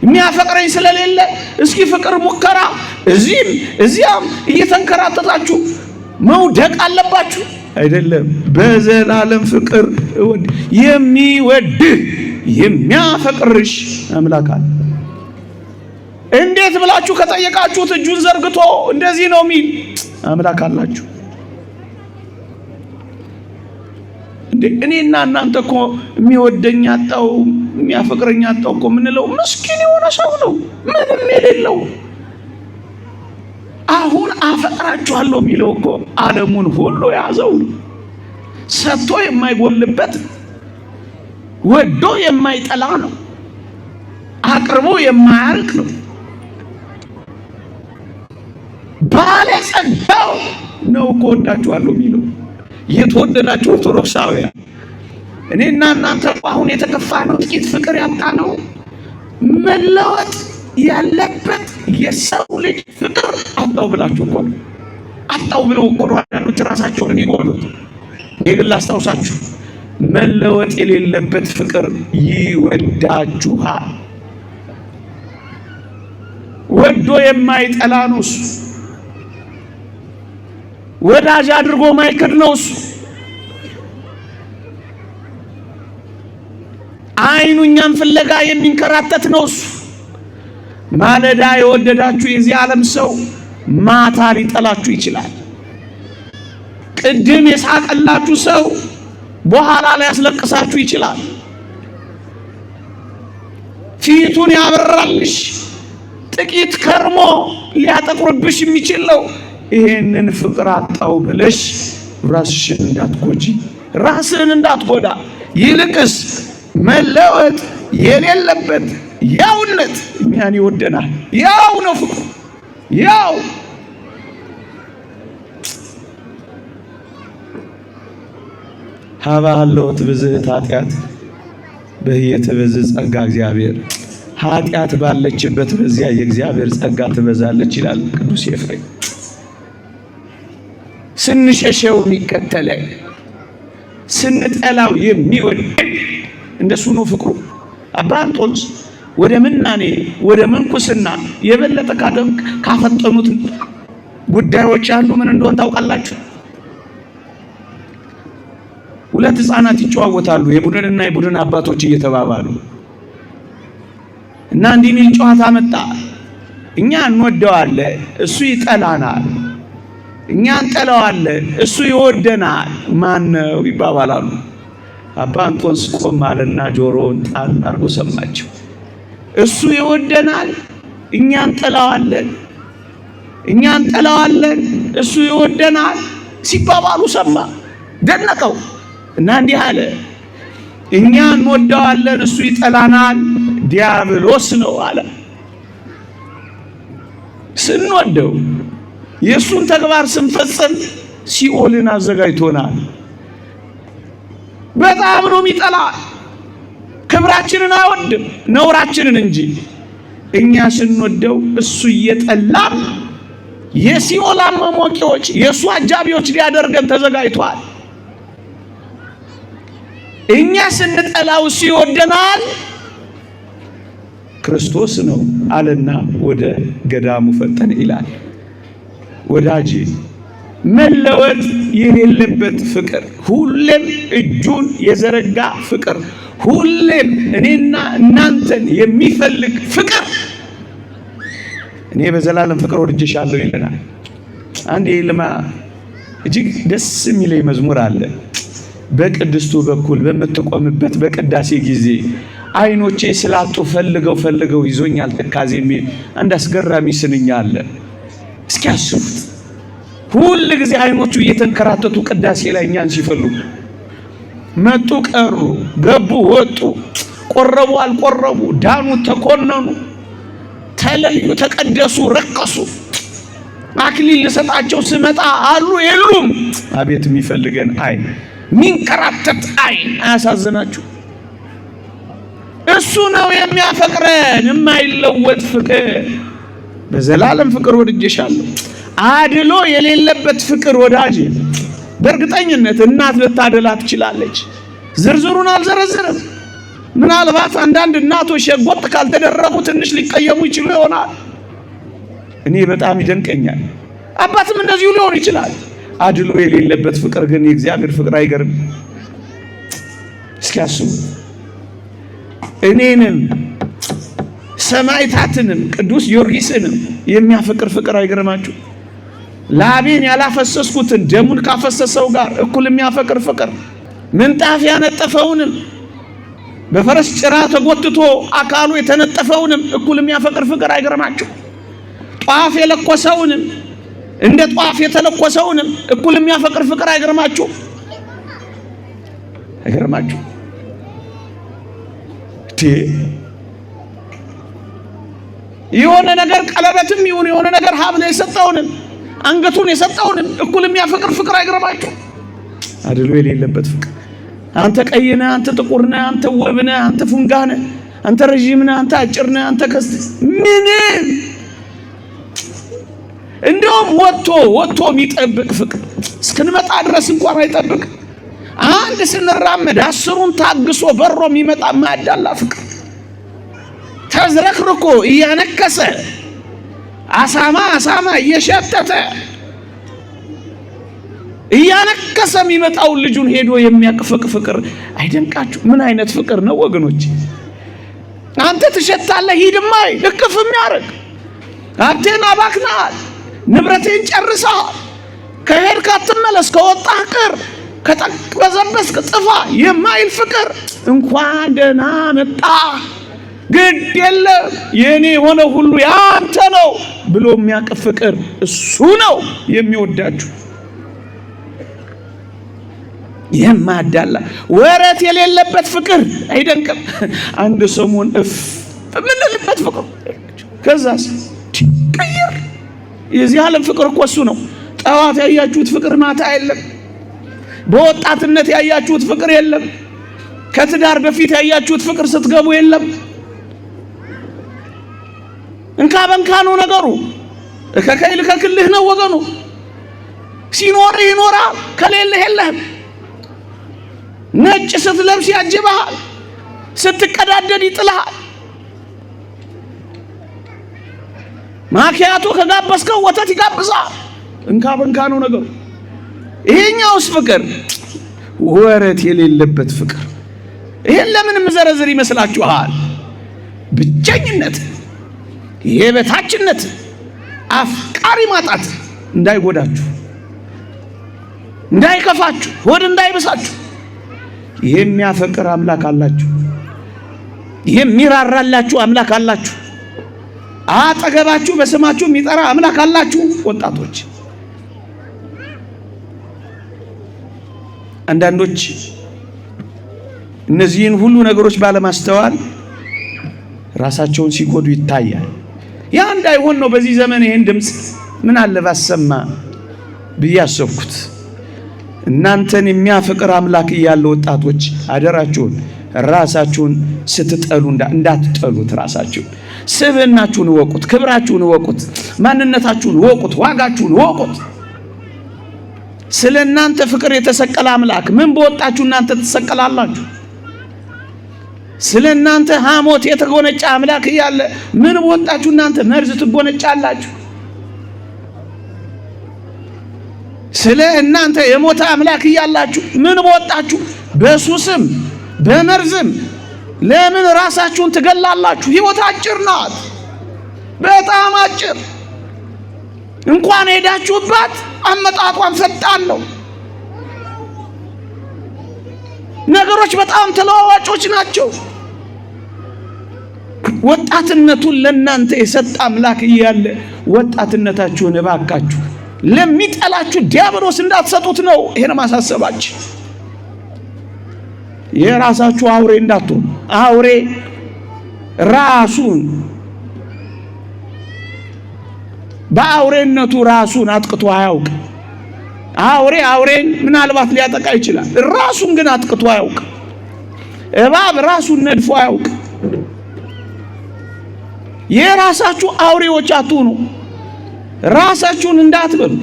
የሚያፈቅረኝ ስለሌለ እስኪ ፍቅር ሙከራ እዚህም እዚያም እየተንከራተታችሁ መውደቅ አለባችሁ አይደለም። በዘላለም ፍቅር የሚወድህ የሚያፈቅርሽ አምላክ አለ። እንዴት ብላችሁ ከጠየቃችሁት እጁን ዘርግቶ እንደዚህ ነው የሚል አምላክ አላችሁ። እኔና እናንተ እኮ የሚወደኝ አጣው የሚያፈቅረኝ አጣው እኮ ምንለው ምስኪን የሆነ ሰው ነው፣ ምንም የሌለው። አሁን አፈቅራችኋለሁ የሚለው እኮ ዓለሙን ሁሉ ያዘው ነው። ሰጥቶ የማይጎልበት ወዶ የማይጠላ ነው። አቅርቦ የማያርቅ ነው። ባለጸጋው ነው እኮ ወዳችኋለሁ የሚለው። የተወደዳችሁ ኦርቶዶክሳውያን እኔና እናንተ አሁን የተከፋ ነው ጥቂት ፍቅር ያጣ ነው መለወጥ ያለበት የሰው ልጅ ፍቅር አጣው ብላችሁ እኮ አጣው ብለው እኮ አንዳንዶች ራሳቸውን ይጎሉት። የግል አስታውሳችሁ መለወጥ የሌለበት ፍቅር ይወዳችኋል። ወዶ የማይጠላ ነው እሱ። ወዳጅ አድርጎ ማይክድ ነው እሱ። አይኑ እኛን ፍለጋ የሚንከራተት ነው እሱ። ማለዳ የወደዳችሁ የዚህ ዓለም ሰው ማታ ሊጠላችሁ ይችላል። ቅድም የሳቀላችሁ ሰው በኋላ ላይ ያስለቅሳችሁ ይችላል። ፊቱን ያበራልሽ ጥቂት ከርሞ ሊያጠቁርብሽ የሚችል ነው። ይሄንን ፍቅር አጣው ብለሽ ራስሽን እንዳትጎጂ፣ ራስን እንዳትጎዳ። ይልቅስ መለወጥ የሌለበት ያውነት እኛን ይወደናል። ያው ነው ፍቅሩ ያው ሀባሎት ብዝት ኃጢአት በህየተ ብዝት ጸጋ እግዚአብሔር። ኃጢአት ባለችበት በዚያ የእግዚአብሔር ጸጋ ትበዛለች ይላል ቅዱስ ኤፍሬም። ስንሸሸው የሚከተለን ስንጠላው የሚወደን እንደሱ ነው ፍቅሩ። አባ እንጦንስ ወደ ምናኔ ወደ ምንኩስና የበለጠ ካፈጠኑት ጉዳዮች አንዱ ምን እንደሆነ ታውቃላችሁ? ሁለት ሕፃናት ይጨዋወታሉ፣ የቡድንና የቡድን አባቶች እየተባባሉ እና እንዲህ የሚል ጨዋታ መጣ። እኛ እንወደዋለን፣ እሱ ይጠላናል። እኛ እንጠላዋለን፣ እሱ ይወደናል። ማን ነው ይባባላሉ። አባ እንጦንስ ቆም አለና ጆሮውን ጣል አድርጎ ሰማቸው። እሱ ይወደናል፣ እኛ እንጠላዋለን። እኛ እንጠላዋለን፣ እሱ ይወደናል ሲባባሉ ሰማ። ደነቀው እና እንዲህ አለ፣ እኛ እንወደዋለን፣ እሱ ይጠላናል፣ ዲያብሎስ ነው አለ። ስንወደው የእሱን ተግባር ስንፈጽም ሲኦልን አዘጋጅቶናል። በጣም ነው የሚጠላ። ክብራችንን አይወድም ነውራችንን እንጂ። እኛ ስንወደው እሱ እየጠላን የሲኦል አሟሟቂዎች የእሱ አጃቢዎች ሊያደርገን ተዘጋጅቷል። እኛ ስንጠላው እሱ ይወደናል። ክርስቶስ ነው አለና ወደ ገዳሙ ፈጠነ ይላል። ወዳጅ መለወጥ የሌለበት ፍቅር፣ ሁሌም እጁን የዘረጋ ፍቅር፣ ሁሌም እኔና እናንተን የሚፈልግ ፍቅር። እኔ በዘላለም ፍቅር ወድጄሻለሁ ይለናል። አንድ የልማ እጅግ ደስ የሚለኝ መዝሙር አለ። በቅድስቱ በኩል በምትቆምበት በቅዳሴ ጊዜ አይኖቼ ስላጡ ፈልገው ይዞኛል ትካዜ የሚል አንድ አስገራሚ ስንኛ አለ። እስኪ አስቡት። ሁል ጊዜ አይኖቹ እየተንከራተቱ ቅዳሴ ላይ እኛን ሲፈልጉ መጡ፣ ቀሩ፣ ገቡ፣ ወጡ፣ ቆረቡ፣ አልቆረቡ፣ ዳኑ፣ ተኮነኑ፣ ተለዩ፣ ተቀደሱ፣ ረከሱ። አክሊል ልሰጣቸው ስመጣ አሉ የሉም። አቤት የሚፈልገን አይን፣ ሚንከራተት አይን አያሳዝናችሁ? እሱ ነው የሚያፈቅረን፣ የማይለወጥ ፍቅር። በዘላለም ፍቅር ወድጄሻለሁ። አድሎ የሌለበት ፍቅር ወዳጅ። በእርግጠኝነት እናት ልታደላ ትችላለች። ዝርዝሩን አልዘረዝርም። ምናልባት አንዳንድ እናቶች ሸጎጥ ካልተደረጉ ትንሽ ሊቀየሙ ይችሉ ይሆናል። እኔ በጣም ይደንቀኛል። አባትም እንደዚሁ ሊሆን ይችላል። አድሎ የሌለበት ፍቅር ግን የእግዚአብሔር ፍቅር አይገርም? እስኪ አስቡ። እኔንም ሰማዕታትንም ቅዱስ ጊዮርጊስንም የሚያፈቅር ፍቅር አይገርማችሁ? ላቤን ያላፈሰስኩትን ደሙን ካፈሰሰው ጋር እኩል የሚያፈቅር ፍቅር፣ ምንጣፍ ያነጠፈውንም በፈረስ ጭራ ተጎትቶ አካሉ የተነጠፈውንም እኩል የሚያፈቅር ፍቅር አይገርማችሁ? ጧፍ የለኮሰውንም እንደ ጧፍ የተለኮሰውንም እኩል የሚያፈቅር ፍቅር አይገርማችሁ? አይገርማችሁ? የሆነ ነገር ቀለበትም ይሁን የሆነ ነገር ሀብል የሰጠውንም አንገቱን የሰጠውን እኩል የሚያፈቅር ፍቅር አይገርማችሁ? አድሎ የሌለበት ፍቅር። አንተ ቀይ ነህ፣ አንተ ጥቁር ነህ፣ አንተ ውብ ነህ፣ አንተ ፉንጋ ነህ፣ አንተ ረጅም ነህ፣ አንተ አጭር ነህ፣ አንተ ምንም እንደውም ወጥቶ የሚጠብቅ ፍቅር እስክንመጣ ድረስ እንኳን አይጠብቅ። አንድ ስንራመድ 10ሩን ታግሶ በሮ የሚመጣ ማያዳላ ፍቅር። ተዝረክርኮ እያነከሰ አሳማ እየሸተተ እያነከሰ የሚመጣው ልጁን ሄዶ የሚያቅፍቅ ፍቅር አይደንቃችሁ? ምን አይነት ፍቅር ነው ወገኖች? አንተ ትሸታለህ፣ ሂድማ ልክፍ የሚያደርግ ሀብቴን አባክናል፣ ንብረቴን ጨርሰሃል፣ ከሄድክ አትመለስ፣ ከወጣህ ቅር፣ ከተቅበዘበዝክ ጥፋ የማይል ፍቅር። እንኳን ደህና መጣ፣ ግድ የለም የኔ የሆነ ሁሉ ያንተ ነው ብሎ የሚያቅፍ ፍቅር እሱ ነው የሚወዳችሁ። የማያዳላ ወረት የሌለበት ፍቅር አይደንቅም? አንድ ሰሞን ምንልበት ፍቅር ከዛስ ቀየር። የዚህ ዓለም ፍቅር እኮ እሱ ነው። ጠዋት ያያችሁት ፍቅር ማታ የለም። በወጣትነት ያያችሁት ፍቅር የለም። ከትዳር በፊት ያያችሁት ፍቅር ስትገቡ የለም። እንካ በንካ ነው ነገሩ። ከከይል ከክልህ ነው ወገኑ። ሲኖርህ ይኖራል፣ ከሌለህ የለህም። ነጭ ስትለብስ ያጅብሃል፣ ስትቀዳደድ ይጥልሃል። ማኪያቶ ከጋበስከው ወተት ይጋብዛል። እንካ በንካ ነው ነገሩ። ይሄኛውስ ፍቅር ወረት የሌለበት ፍቅር። ይሄን ለምን መዘረዝር ይመስላችኋል? ብቸኝነት፣ የበታችነት፣ አፍቃሪ ማጣት እንዳይጎዳችሁ፣ እንዳይከፋችሁ፣ ሆድ እንዳይበሳችሁ የሚያፈቅር አምላክ አላችሁ። የሚራራላችሁ አምላክ አላችሁ። አጠገባችሁ በስማችሁ የሚጠራ አምላክ አላችሁ። ወጣቶች፣ አንዳንዶች እነዚህን ሁሉ ነገሮች ባለማስተዋል ራሳቸውን ሲጎዱ ይታያል። ያ እንዳይሆን ነው በዚህ ዘመን ይሄን ድምጽ ምን አለ ባሰማ ብዬ አሰብኩት። እናንተን የሚያፈቅር አምላክ እያለ ወጣቶች አደራችሁን ራሳችሁን ስትጠሉ እንዳትጠሉት። ራሳችሁን ስብዕናችሁን እወቁት፣ ክብራችሁን እወቁት፣ ማንነታችሁን እወቁት፣ ዋጋችሁን እወቁት። ስለ እናንተ ፍቅር የተሰቀለ አምላክ ምን በወጣችሁ እናንተ ተሰቀላላችሁ? ስለ እናንተ ሐሞት የተጎነጨ አምላክ እያለ ምን በወጣችሁ እናንተ መርዝ ትጎነጫላችሁ? ስለ እናንተ የሞተ አምላክ እያላችሁ ምን በወጣችሁ በሱስም በመርዝም ለምን ራሳችሁን ትገላላችሁ? ሕይወት አጭር ናት፣ በጣም አጭር። እንኳን ሄዳችሁባት አመጣጧን ፈጣን ነው። ነገሮች በጣም ተለዋዋጮች ናቸው። ወጣትነቱን ለእናንተ የሰጠ አምላክ እያለ ወጣትነታችሁን እባካችሁ ለሚጠላችሁ ዲያብሎስ እንዳትሰጡት ነው ይሄን ማሳሰባችሁ። የራሳችሁ አውሬ እንዳትሆኑ። አውሬ ራሱን በአውሬነቱ ራሱን አጥቅቶ አያውቅ። አውሬን ምናልባት ሊያጠቃ ይችላል፣ ራሱን ግን አጥቅቶ አያውቅ። እባብ ራሱን ነድፎ አያውቅ። የራሳችሁ አውሬዎች አትሁኑ። ራሳችሁን እንዳትበሉ።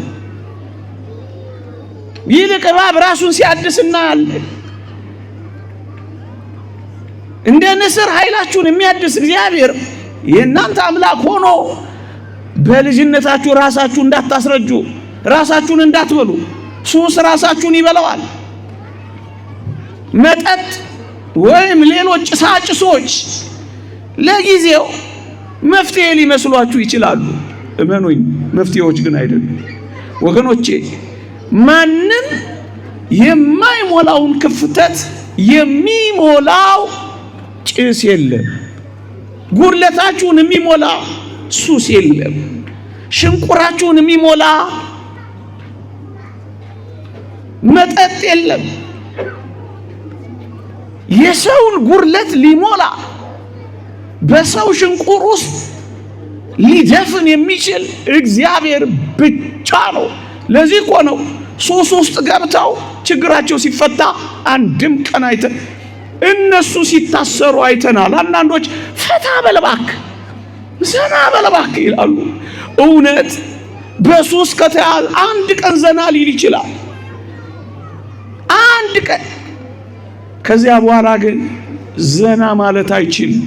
ይልቅ እባብ ራሱን ሲያድስ እናያለን። እንደ ንስር ኃይላችሁን የሚያድስ እግዚአብሔር የእናንተ አምላክ ሆኖ በልጅነታችሁ ራሳችሁን እንዳታስረጁ፣ ራሳችሁን እንዳትበሉ። ሱስ ራሳችሁን ይበላዋል። መጠጥ ወይም ሌሎች ጭሳጭሶች ለጊዜው መፍትሄ ሊመስሏችሁ ይችላሉ። እመኑኝ፣ መፍትሄዎች ግን አይደሉም ወገኖቼ። ማንም የማይሞላውን ክፍተት የሚሞላው ጭስ የለም። ጉድለታችሁን የሚሞላ ሱስ የለም። ሽንቁራችሁን የሚሞላ መጠጥ የለም። የሰውን ጉድለት ሊሞላ በሰው ሽንቁር ውስጥ ሊደፍን የሚችል እግዚአብሔር ብቻ ብቻ ነው። ለዚህ እኮ ነው ሱስ ውስጥ ገብተው ችግራቸው ሲፈታ አንድም ቀን አይተን እነሱ ሲታሰሩ አይተናል። አንዳንዶች ፈታ በለባክ ዘና በለባክ ይላሉ። እውነት በሱስ ከተያዘ አንድ ቀን ዘና ሊል ይችላል፣ አንድ ቀን። ከዚያ በኋላ ግን ዘና ማለት አይችልም።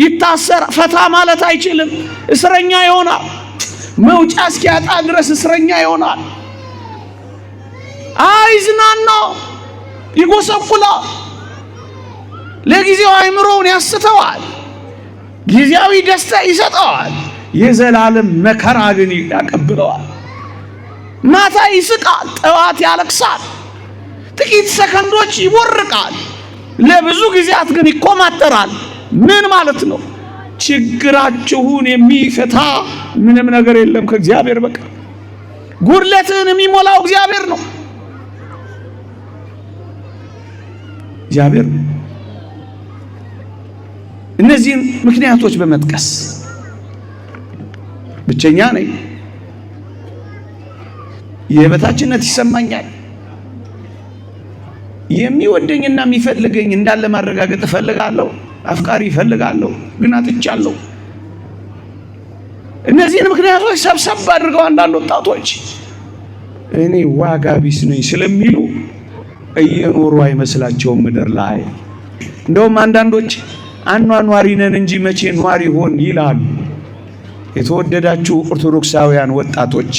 ይታሰር ፈታ ማለት አይችልም። እስረኛ ይሆናል። መውጫ እስኪያጣ ድረስ እስረኛ ይሆናል። አይዝናና፣ ይጎሰቁላል። ለጊዜው አእምሮውን ያስተዋል፣ ጊዜያዊ ደስታ ይሰጠዋል። የዘላለም መከራ ግን ያቀብለዋል። ማታ ይስቃል፣ ጠዋት ያለቅሳል። ጥቂት ሰከንዶች ይቦርቃል፣ ለብዙ ጊዜያት ግን ይኮማተራል። ምን ማለት ነው? ችግራችሁን የሚፈታ ምንም ነገር የለም ከእግዚአብሔር በቀር። ጉድለትን የሚሞላው እግዚአብሔር ነው። እግዚአብሔር እነዚህን ምክንያቶች በመጥቀስ ብቸኛ ነኝ፣ የበታችነት ይሰማኛል፣ የሚወደኝና የሚፈልገኝ እንዳለ ማረጋገጥ እፈልጋለሁ፣ አፍቃሪ እፈልጋለሁ፣ ግን አጥቻለሁ። እነዚህን ምክንያቶች ሰብሰብ አድርገው አንዳንድ ወጣቶች እኔ ዋጋ ቢስ ነኝ ስለሚሉ እየኖሩ አይመስላቸውም ምድር ላይ። እንደውም አንዳንዶች አኗኗሪ ነን እንጂ መቼ ኗሪ ሆን ይላሉ። የተወደዳችሁ ኦርቶዶክሳውያን ወጣቶች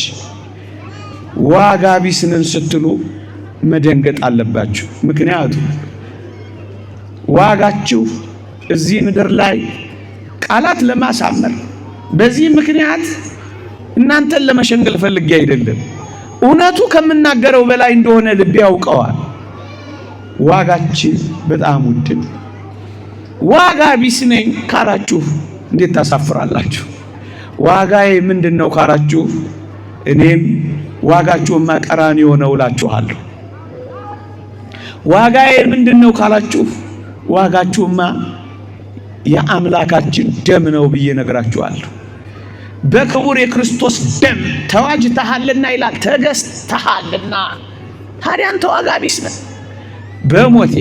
ዋጋ ቢስ ነን ስትሉ መደንገጥ አለባችሁ። ምክንያቱም ዋጋችሁ እዚህ ምድር ላይ ቃላት ለማሳመር በዚህ ምክንያት እናንተን ለመሸንገል ፈልጌ አይደለም። እውነቱ ከምናገረው በላይ እንደሆነ ልብ ያውቀዋል። ዋጋችን በጣም ውድ ነው። ዋጋ ቢስ ነኝ ካላችሁ እንዴት ታሳፍራላችሁ? ዋጋዬ ምንድነው ካላችሁ እኔም ዋጋችሁማ ቀራንዮ ነው እላችኋለሁ። ዋጋዬ ምንድነው ካላችሁ ዋጋችሁማ የአምላካችን ደም ነው ብዬ ነግራችኋለሁ። በክቡር የክርስቶስ ደም ተዋጅተሃልና ይላል፣ ተገዝተሃልና። ታዲያ አንተ ዋጋ ቢስ ነህ። በሞቴ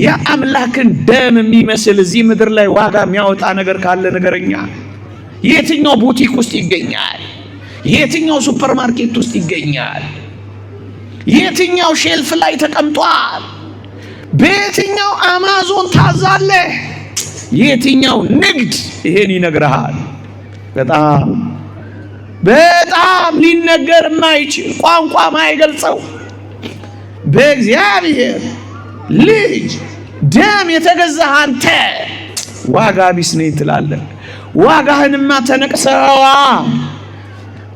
የአምላክን ደም የሚመስል እዚህ ምድር ላይ ዋጋ የሚያወጣ ነገር ካለ ነገረኛ። የትኛው ቡቲክ ውስጥ ይገኛል? የትኛው ሱፐርማርኬት ውስጥ ይገኛል? የትኛው ሼልፍ ላይ ተቀምጧል? በየትኛው አማዞን ታዛለህ? የትኛው ንግድ ይሄን ይነግርሃል? በጣም በጣም ሊነገር የማይችል ቋንቋ ማይገልጸው በእግዚአብሔር ልጅ ደም የተገዛህ አንተ ዋጋ ቢስ ነኝ ትላለህ። ዋጋህንማ ተነቅሰኸዋል።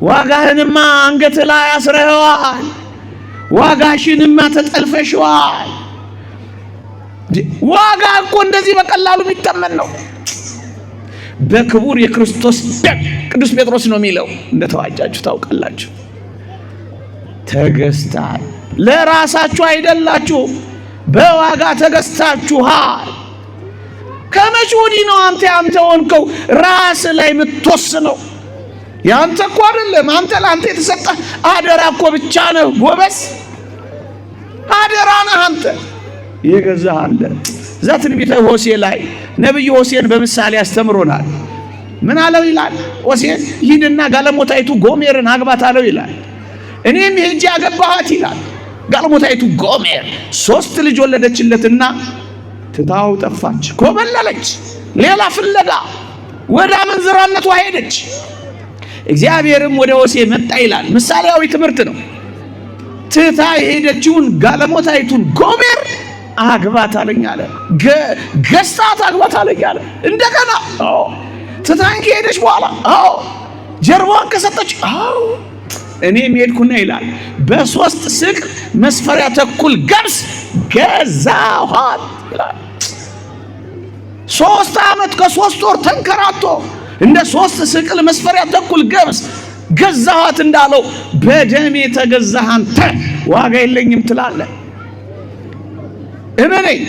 ዋጋህንማ አንገት ላይ አስረኸዋል። ዋጋሽንማ ተጠልፈሽዋል። ዋጋ እኮ እንደዚህ በቀላሉ የሚተመን ነው። በክቡር የክርስቶስ ደም ቅዱስ ጴጥሮስ ነው የሚለው፣ እንደተዋጃችሁ ታውቃላችሁ። ተገዝታል። ለራሳችሁ አይደላችሁ፣ በዋጋ ተገዝታችኋል። ከመቼ ወዲህ ነው አንተ ሆንከው ራስ ላይ የምትወስነው? ያንተ እኮ አይደለም። አንተ ለአንተ የተሰጠ አደራ እኮ ብቻ ነው ጎበዝ። አደራ ነህ አንተ የገዛህ አለ። እዛ ትንቢተ ሆሴዕ ላይ ነብዩ ሆሴዕን በምሳሌ ያስተምሮናል። ምን አለው ይላል? ሆሴዕ ሂድና ጋለሞታይቱ ጎሜርን አግባት አለው ይላል። እኔም ሄጄ አገባኋት ይላል። ጋለሞታይቱ ጎሜር 3 ልጅ ወለደችለትና ትታው ጠፋች፣ ኮበለለች፣ ሌላ ፍለጋ ወደ አመንዝራነቷ ሄደች። እግዚአብሔርም ወደ ሆሴዕ መጣ ይላል። ምሳሌያዊ ትምህርት ነው። ትታ የሄደችውን ጋለሞታይቱን ጎሜር አግባት አለኝ አለ። ገዝታት አግባት አለኝ አለ። እንደገና ትታን ከሄደች በኋላ ጀርባዋን ከሰጠች እኔም ሄድኩና ይላል በ3 ስቅ መስፈሪያ ተኩል ገብስ ገዛኋት ይላል። 3 ዓመት ከ3 ወር ተንከራቶ እንደ 3 ስቅል መስፈሪያ ተኩል ገብስ ገዛኋት እንዳለው በደም የተገዛህ አንተ ዋጋ የለኝም ትላለህ። እመነኝ፣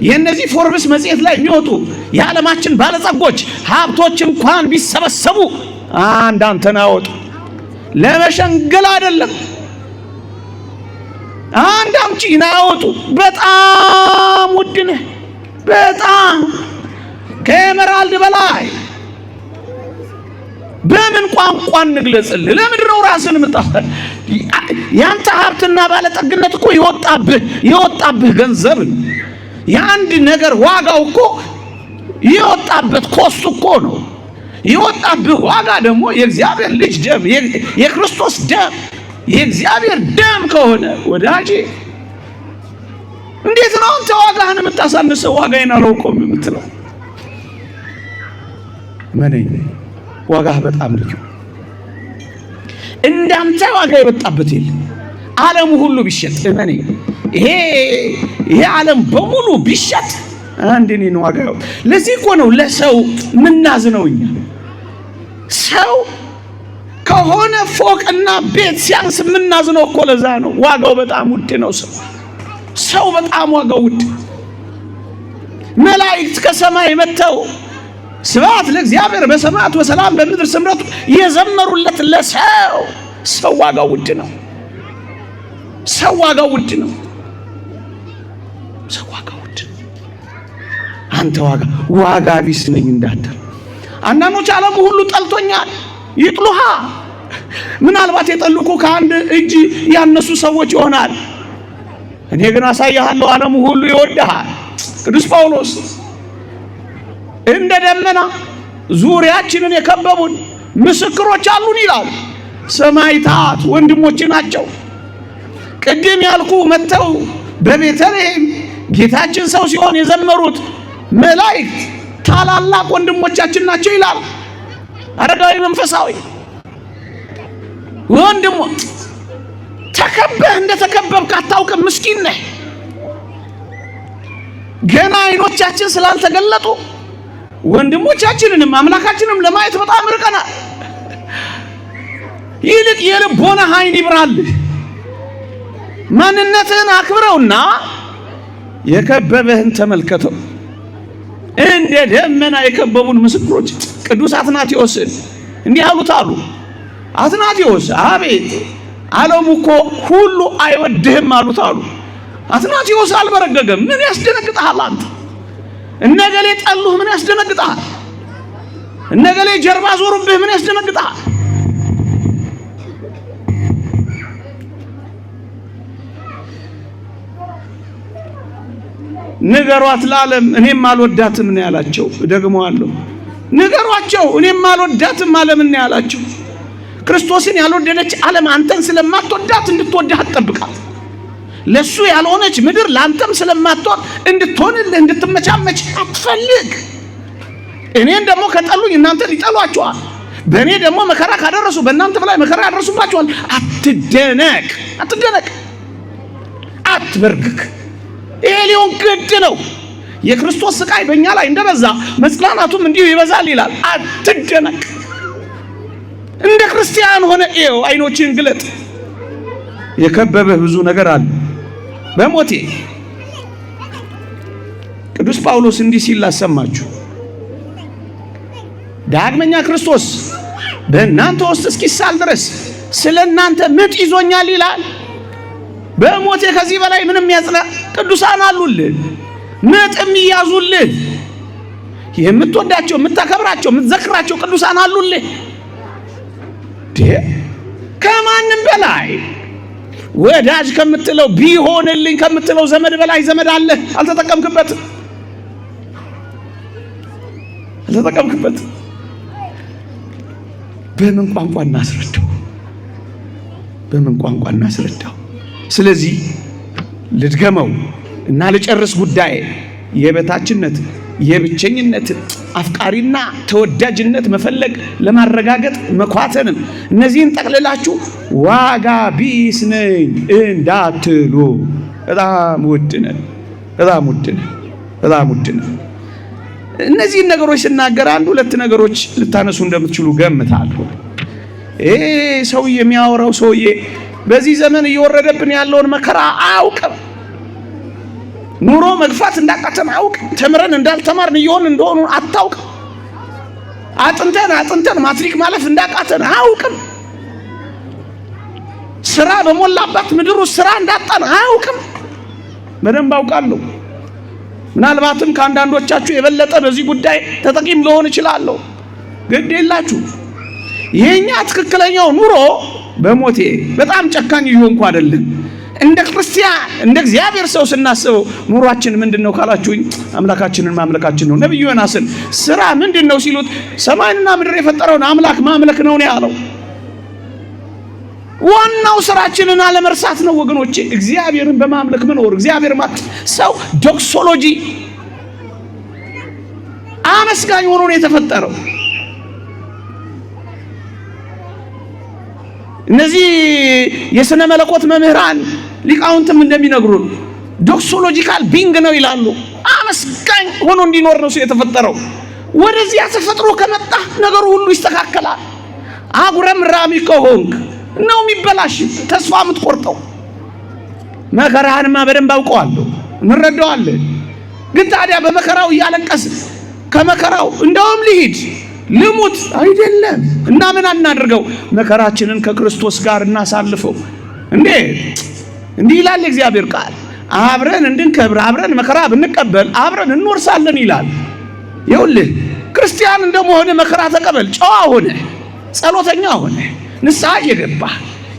የነዚህ ፎርብስ መጽሔት ላይ የሚወጡ የዓለማችን ባለጸጎች ሀብቶች እንኳን ቢሰበሰቡ አንድ አንተን አወጡ። ለመሸንገል አይደለም። አንድ አምጪ ናወጡ በጣም ውድ ነህ፣ በጣም ከኤመራልድ በላይ። በምን ቋንቋ እንግለጽልህ? ለምንድን ነው ራስን ያንተ ሀብትና ባለጠግነት እኮ የወጣብህ ገንዘብ የአንድ ነገር ዋጋው እኮ የወጣበት ኮስቱ እኮ ነው። የወጣብህ ዋጋ ደግሞ የእግዚአብሔር ልጅ ደም፣ የክርስቶስ ደም፣ የእግዚአብሔር ደም ከሆነ ወዳጄ እንዴት ነው አንተ ዋጋህን የምታሳንሰው? ዋጋዬን አላውቀውም የምትለው? ማነኝ? ዋጋህ በጣም ልዩ። እንዳንተ ዋጋ የወጣበት የለም። ዓለሙ ሁሉ ቢሸጥ ማነኝ? ይሄ ዓለም በሙሉ ቢሸጥ አንድ እኔን ዋጋው። ለዚህ እኮ ነው ለሰው ምናዝነው እኛ። ሰው ከሆነ ፎቅና ቤት ሲያንስ ምናዝነው እኮ ለዛ ነው። ዋጋው በጣም ውድ ነው። ሰው በጣም ዋጋው ውድ። መላእክት ከሰማይ መጥተው ስብሐት ለእግዚአብሔር በሰማያት ወሰላም በምድር ስምረቱ የዘመሩለት ለሰው ሰው ዋጋው ውድ ነው። ሰው ዋጋው ውድ ነው። ሰው ዋጋው ውድ ነው። አንተ ዋጋ ቢስ ነኝ እንዳትል። አንዳንዶች ዓለሙ ሁሉ ጠልቶኛል ይጥሉሃ። ምናልባት የጠሉኩ ከአንድ እጅ ያነሱ ሰዎች ይሆናል። እኔ ግን አሳያለሁ ዓለሙ ሁሉ ይወድሃል። ቅዱስ ጳውሎስ እንደ ደመና ዙሪያችንን የከበቡን ምስክሮች አሉን ይላል። ሰማዕታት ወንድሞች ናቸው። ቅድም ያልኩ መጥተው በቤተልሔም ጌታችን ሰው ሲሆን የዘመሩት መላእክት ታላላቅ ወንድሞቻችን ናቸው ይላል አረጋዊ መንፈሳዊ። ወንድሞ ተከበህ እንደተከበብክ አታውቅም። ምስኪን ነህ። ገና አይኖቻችን ስላልተገለጡ ወንድሞቻችንንም አምላካችንም ለማየት በጣም ርቀናል። ይልቅ የልቦናህ ዓይን ይብራልህ። ማንነትህን አክብረውና የከበበህን ተመልከተው። እንደ ደመና የከበቡን ምስክሮች ቅዱስ አትናቴዎስን እንዲህ አሉት አሉ። አትናቴዎስ አቤት ዓለሙ እኮ ሁሉ አይወድህም አሉት አሉ። አትናቴዎስ አልበረገገም። ምን ያስደነግጣል አንተ? እነገሌ ጠሉህ ምን ያስደነግጣል? እነገሌ ጀርባ ዞሩብህ ምን ያስደነግጣል? ንገሯት ለዓለም እኔም አልወዳትም ነው ያላቸው። ደግሞአለሁ ንገሯቸው እኔም አልወዳትም ዓለምን ነው ያላቸው። ክርስቶስን ያልወደደች ዓለም አንተን ስለማትወዳት እንድትወድህ አትጠብቃት። ለሱ ያልሆነች ምድር ላንተም ስለማትወድ እንድትሆንልህ እንድትመቻመች አትፈልግ። እኔን ደግሞ ከጠሉኝ እናንተ ሊጠሏቸዋል። በእኔ ደግሞ መከራ ካደረሱ በእናንተ ላይ መከራ ያደርሱባቸዋል። አትደነቅ፣ አትበርግክ። ይሄ ሊሆን ግድ ነው። የክርስቶስ ስቃይ በእኛ ላይ እንደበዛ መጽናናቱም እንዲሁ ይበዛል ይላል። አትደነቅ። እንደ ክርስቲያን ሆነ ይኸው አይኖችን ግለጥ። የከበበህ ብዙ ነገር አለ። በሞቴ ቅዱስ ጳውሎስ እንዲህ ሲል ላሰማችሁ። ዳግመኛ ክርስቶስ በእናንተ ውስጥ እስኪሳል ድረስ ስለ እናንተ ምጥ ይዞኛል ይላል። በሞቴ ከዚህ በላይ ምንም ያጽና ቅዱሳን አሉልህ፣ ምጥ የሚያዙልህ የምትወዳቸው የምታከብራቸው የምትዘክራቸው ቅዱሳን አሉልህ። ከማንም በላይ ወዳጅ ከምትለው ቢሆንልኝ ከምትለው ዘመድ በላይ ዘመድ አለ። አልተጠቀምክበትም። በምን ቋንቋ እናስረዳው? ስለዚህ ልድገመው እና ልጨርስ ጉዳይ የበታችነት የብቸኝነት አፍቃሪና ተወዳጅነት መፈለግ ለማረጋገጥ መኳተንም እነዚህን ጠቅልላችሁ ዋጋ ቢስ ነኝ እንዳትሉ። በጣም ውድ ነው። እነዚህን ነገሮች ስናገር አንድ ሁለት ነገሮች ልታነሱ እንደምትችሉ ገምታለሁ። ሰውዬ የሚያወራው ሰውዬ በዚህ ዘመን እየወረደብን ያለውን መከራ አያውቅም። ኑሮ መግፋት እንዳቃተን አያውቅም። ተምረን እንዳልተማርን እየሆን እንደሆኑ አታውቅም። አጥንተን ማትሪክ ማለፍ እንዳቃተን አያውቅም። ስራ በሞላባት ምድሩ ስራ እንዳጣን አያውቅም። በደንብ አውቃለሁ። ምናልባትም ከአንዳንዶቻችሁ የበለጠ በዚህ ጉዳይ ተጠቂም ልሆን እችላለሁ። ግድ የላችሁ። የኛ ትክክለኛው ኑሮ በሞቴ በጣም ጨካኝ ይሆንኩ አይደለም። እንደ ክርስቲያን እንደ እግዚአብሔር ሰው ስናስበው ኑሯችን ምንድነው ካላችሁኝ አምላካችንን ማምለካችን ነው። ነብዩ ዮናስን ስራ ምንድነው ሲሉት ሰማይንና ምድር የፈጠረውን አምላክ ማምለክ ነው ያለው። ዋናው ስራችንን አለመርሳት ነው ወገኖቼ። እግዚአብሔርን በማምለክ መኖር። እግዚአብሔር ማለት ሰው ዶክሶሎጂ አመስጋኝ ሆኖ ነው የተፈጠረው። እነዚህ የሥነ መለኮት መምህራን ሊቃውንትም እንደሚነግሩን ዶክሶሎጂካል ቢንግ ነው ይላሉ። አመስጋኝ ሆኖ እንዲኖር ነው ሰው የተፈጠረው። ወደዚያ ተፈጥሮ ከመጣ ነገሩ ሁሉ ይስተካከላል። አጉረምራሚ ከሆንክ ነው የሚበላሽ፣ ተስፋ የምትቆርጠው። መከራህንማ በደንብ አውቀዋለሁ፣ እንረዳዋለን። ግን ታዲያ በመከራው እያለቀስ ከመከራው እንደውም ልሂድ ልሙት አይደለም እና ምን እናድርገው? መከራችንን ከክርስቶስ ጋር እናሳልፈው። እንዲህ ይላል የእግዚአብሔር ቃል፣ አብረን እንድንከብር አብረን መከራ ብንቀበል አብረን እንወርሳለን ይላል። ይኸውልህ ክርስቲያን እንደመሆነ መከራ ተቀበል። ጨዋ ሆነ፣ ጸሎተኛ ሆነ፣ ንስሐ እየገባህ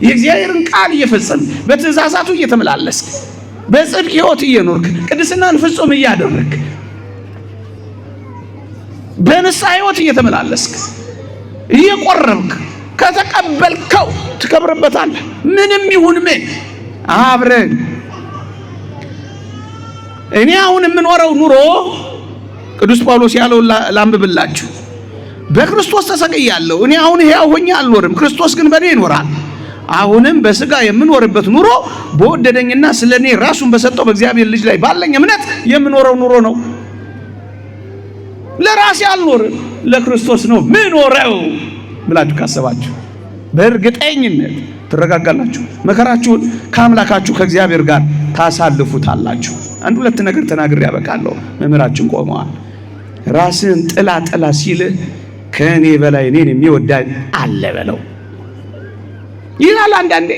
የእግዚአብሔርን ቃል እየፈጸምክ በትእዛዛቱ እየተመላለስክ በጽድቅ ሕይወት እየኖርክ ቅድስናን ፍጹም እያደረግክ በንስሐ ሕይወት እየተመላለስክ እየቆረብክ ከተቀበልከው ትከብርበታለህ። ምንም ይሁን ምን አብረን እኔ አሁን የምኖረው ኑሮ ቅዱስ ጳውሎስ ያለው ላንብብላችሁ። በክርስቶስ ተሰቅያለሁ። እኔ አሁን ሕያው ሆኜ አልኖርም፣ ክርስቶስ ግን በእኔ ይኖራል። አሁንም በሥጋ የምኖርበት ኑሮ በወደደኝና ስለኔ ራሱን በሰጠው በእግዚአብሔር ልጅ ላይ ባለኝ እምነት የምኖረው ኑሮ ነው። ለራሴ አልኖርም፣ ለክርስቶስ ነው ምኖረው ብላችሁ ካሰባችሁ በእርግጠኝነት ትረጋጋላችሁ። መከራችሁን ከአምላካችሁ ከእግዚአብሔር ጋር ታሳልፉታላችሁ። አንድ ሁለት ነገር ተናግሬ ያበቃለሁ። መምህራችን ቆመዋል። ራስን ጥላ ሲልህ ከእኔ በላይ እኔን የሚወዳኝ አለ በለው ይላል። አንዳንዴ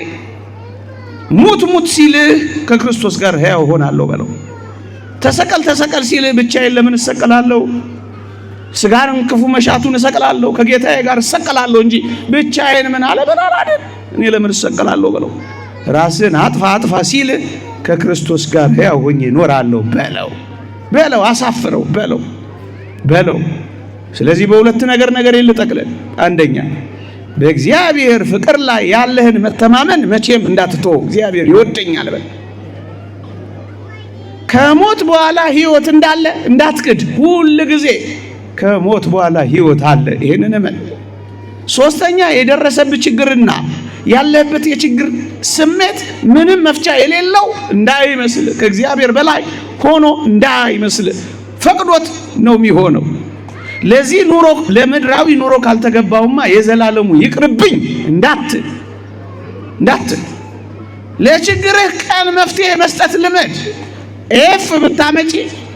ሙት ሲልህ ከክርስቶስ ጋር ሕያው ሆናለሁ በለው። ተሰቀል ሲልህ ብቻዬን ለምን እሰቀላለሁ? ስጋርን ክፉ መሻቱን እሰቀላለሁ፣ ከጌታዬ ጋር እሰቀላለሁ እንጂ ብቻዬን ምን አለ በላል አይደል? እኔ ለምን እሰቀላለሁ በለው። ራስን አጥፋ ሲልህ ከክርስቶስ ጋር ሕያው ሆኜ እኖራለሁ በለው። አሳፍረው በለው። ስለዚህ በሁለት ነገር ልጠቅልል። አንደኛ በእግዚአብሔር ፍቅር ላይ ያለህን መተማመን መቼም እንዳትተው። እግዚአብሔር ይወደኛል በል። ከሞት በኋላ ሕይወት እንዳለ እንዳትክድ። ሁሉ ጊዜ ከሞት በኋላ ሕይወት አለ። ይሄንን እመን። ሶስተኛ የደረሰብህ ችግርና ያለህበት የችግር ስሜት ምንም መፍቻ የሌለው እንዳይመስል፣ ከእግዚአብሔር በላይ ሆኖ እንዳይመስል ፈቅዶት ነው የሚሆነው። ለዚህ ኑሮ ለምድራዊ ኑሮ ካልተገባውማ የዘላለሙ ይቅርብኝ እንዳትል ለችግርህ ቀን መፍትሄ መስጠት ልመድ። ብታመጪ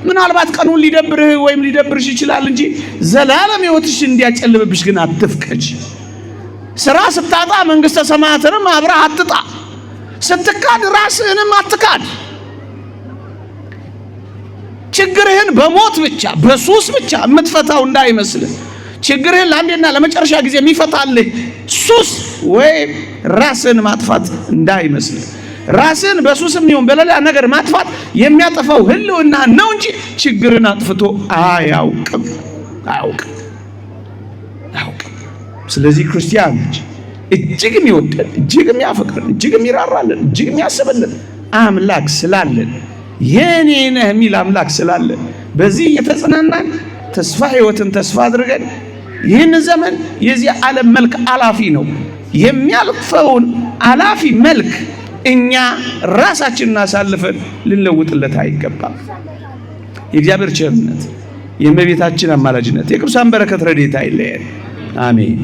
ምናልባት ቀኑን ሊደብርህ ወይም ሊደብርሽ ይችላል እንጂ ዘላለም ሕይወትሽ እንዲያጨልምብሽ ግን አትፍቀጅ። ስራ ስታጣ መንግስተ ሰማያትንም አብረህ አትጣ። ስትካድ ራስህንም አትካድ። ችግርህን በሞት ብቻ በሱስ ብቻ የምትፈታው እንዳይመስልህ። ችግርህን ለአንዴና ለመጨረሻ ጊዜ የሚፈታልህ ሱስ ወይም ራስን ማጥፋት እንዳይመስልህ። ራስን በሱስም ይሁን በሌላ ነገር ማጥፋት የሚያጠፋው ህልውና ነው እንጂ ችግርን አጥፍቶ አያውቅም። ስለዚህ ክርስቲያኖች እጅግ የሚወደን እጅግ የሚያፈቅረን እጅግ የሚራራልን እጅግ የሚያስብልን አምላክ ስላለን የኔ ነህ የሚል አምላክ ስላለን በዚህ የተጽናናን ተስፋ ሕይወትን ተስፋ አድርገን ይህን ዘመን የዚህ ዓለም መልክ አላፊ ነው። የሚያልፈውን አላፊ መልክ እኛ ራሳችንን አሳልፈን ልንለውጥለት አይገባም። የእግዚአብሔር ቸርነት፣ የእመቤታችን አማላጅነት፣ የቅዱሳን በረከት ረድኤት አይለየን። አሜን።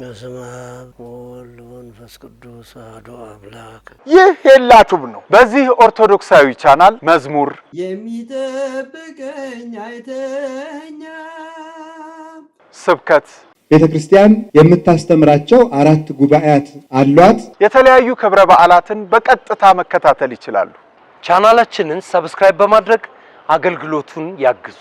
በስመ አብ ወወልድ ወመንፈስ ቅዱስ አሐዱ አምላክ። ይህ ሄላቱብ ነው። በዚህ ኦርቶዶክሳዊ ቻናል መዝሙር የሚጠብቀኝ አይተኛ፣ ስብከት፣ ቤተክርስቲያን የምታስተምራቸው 4 ጉባኤያት አሏት። የተለያዩ ክብረ በዓላትን በቀጥታ መከታተል ይችላሉ። ቻናላችንን ሰብስክራይብ በማድረግ አገልግሎቱን ያግዙ።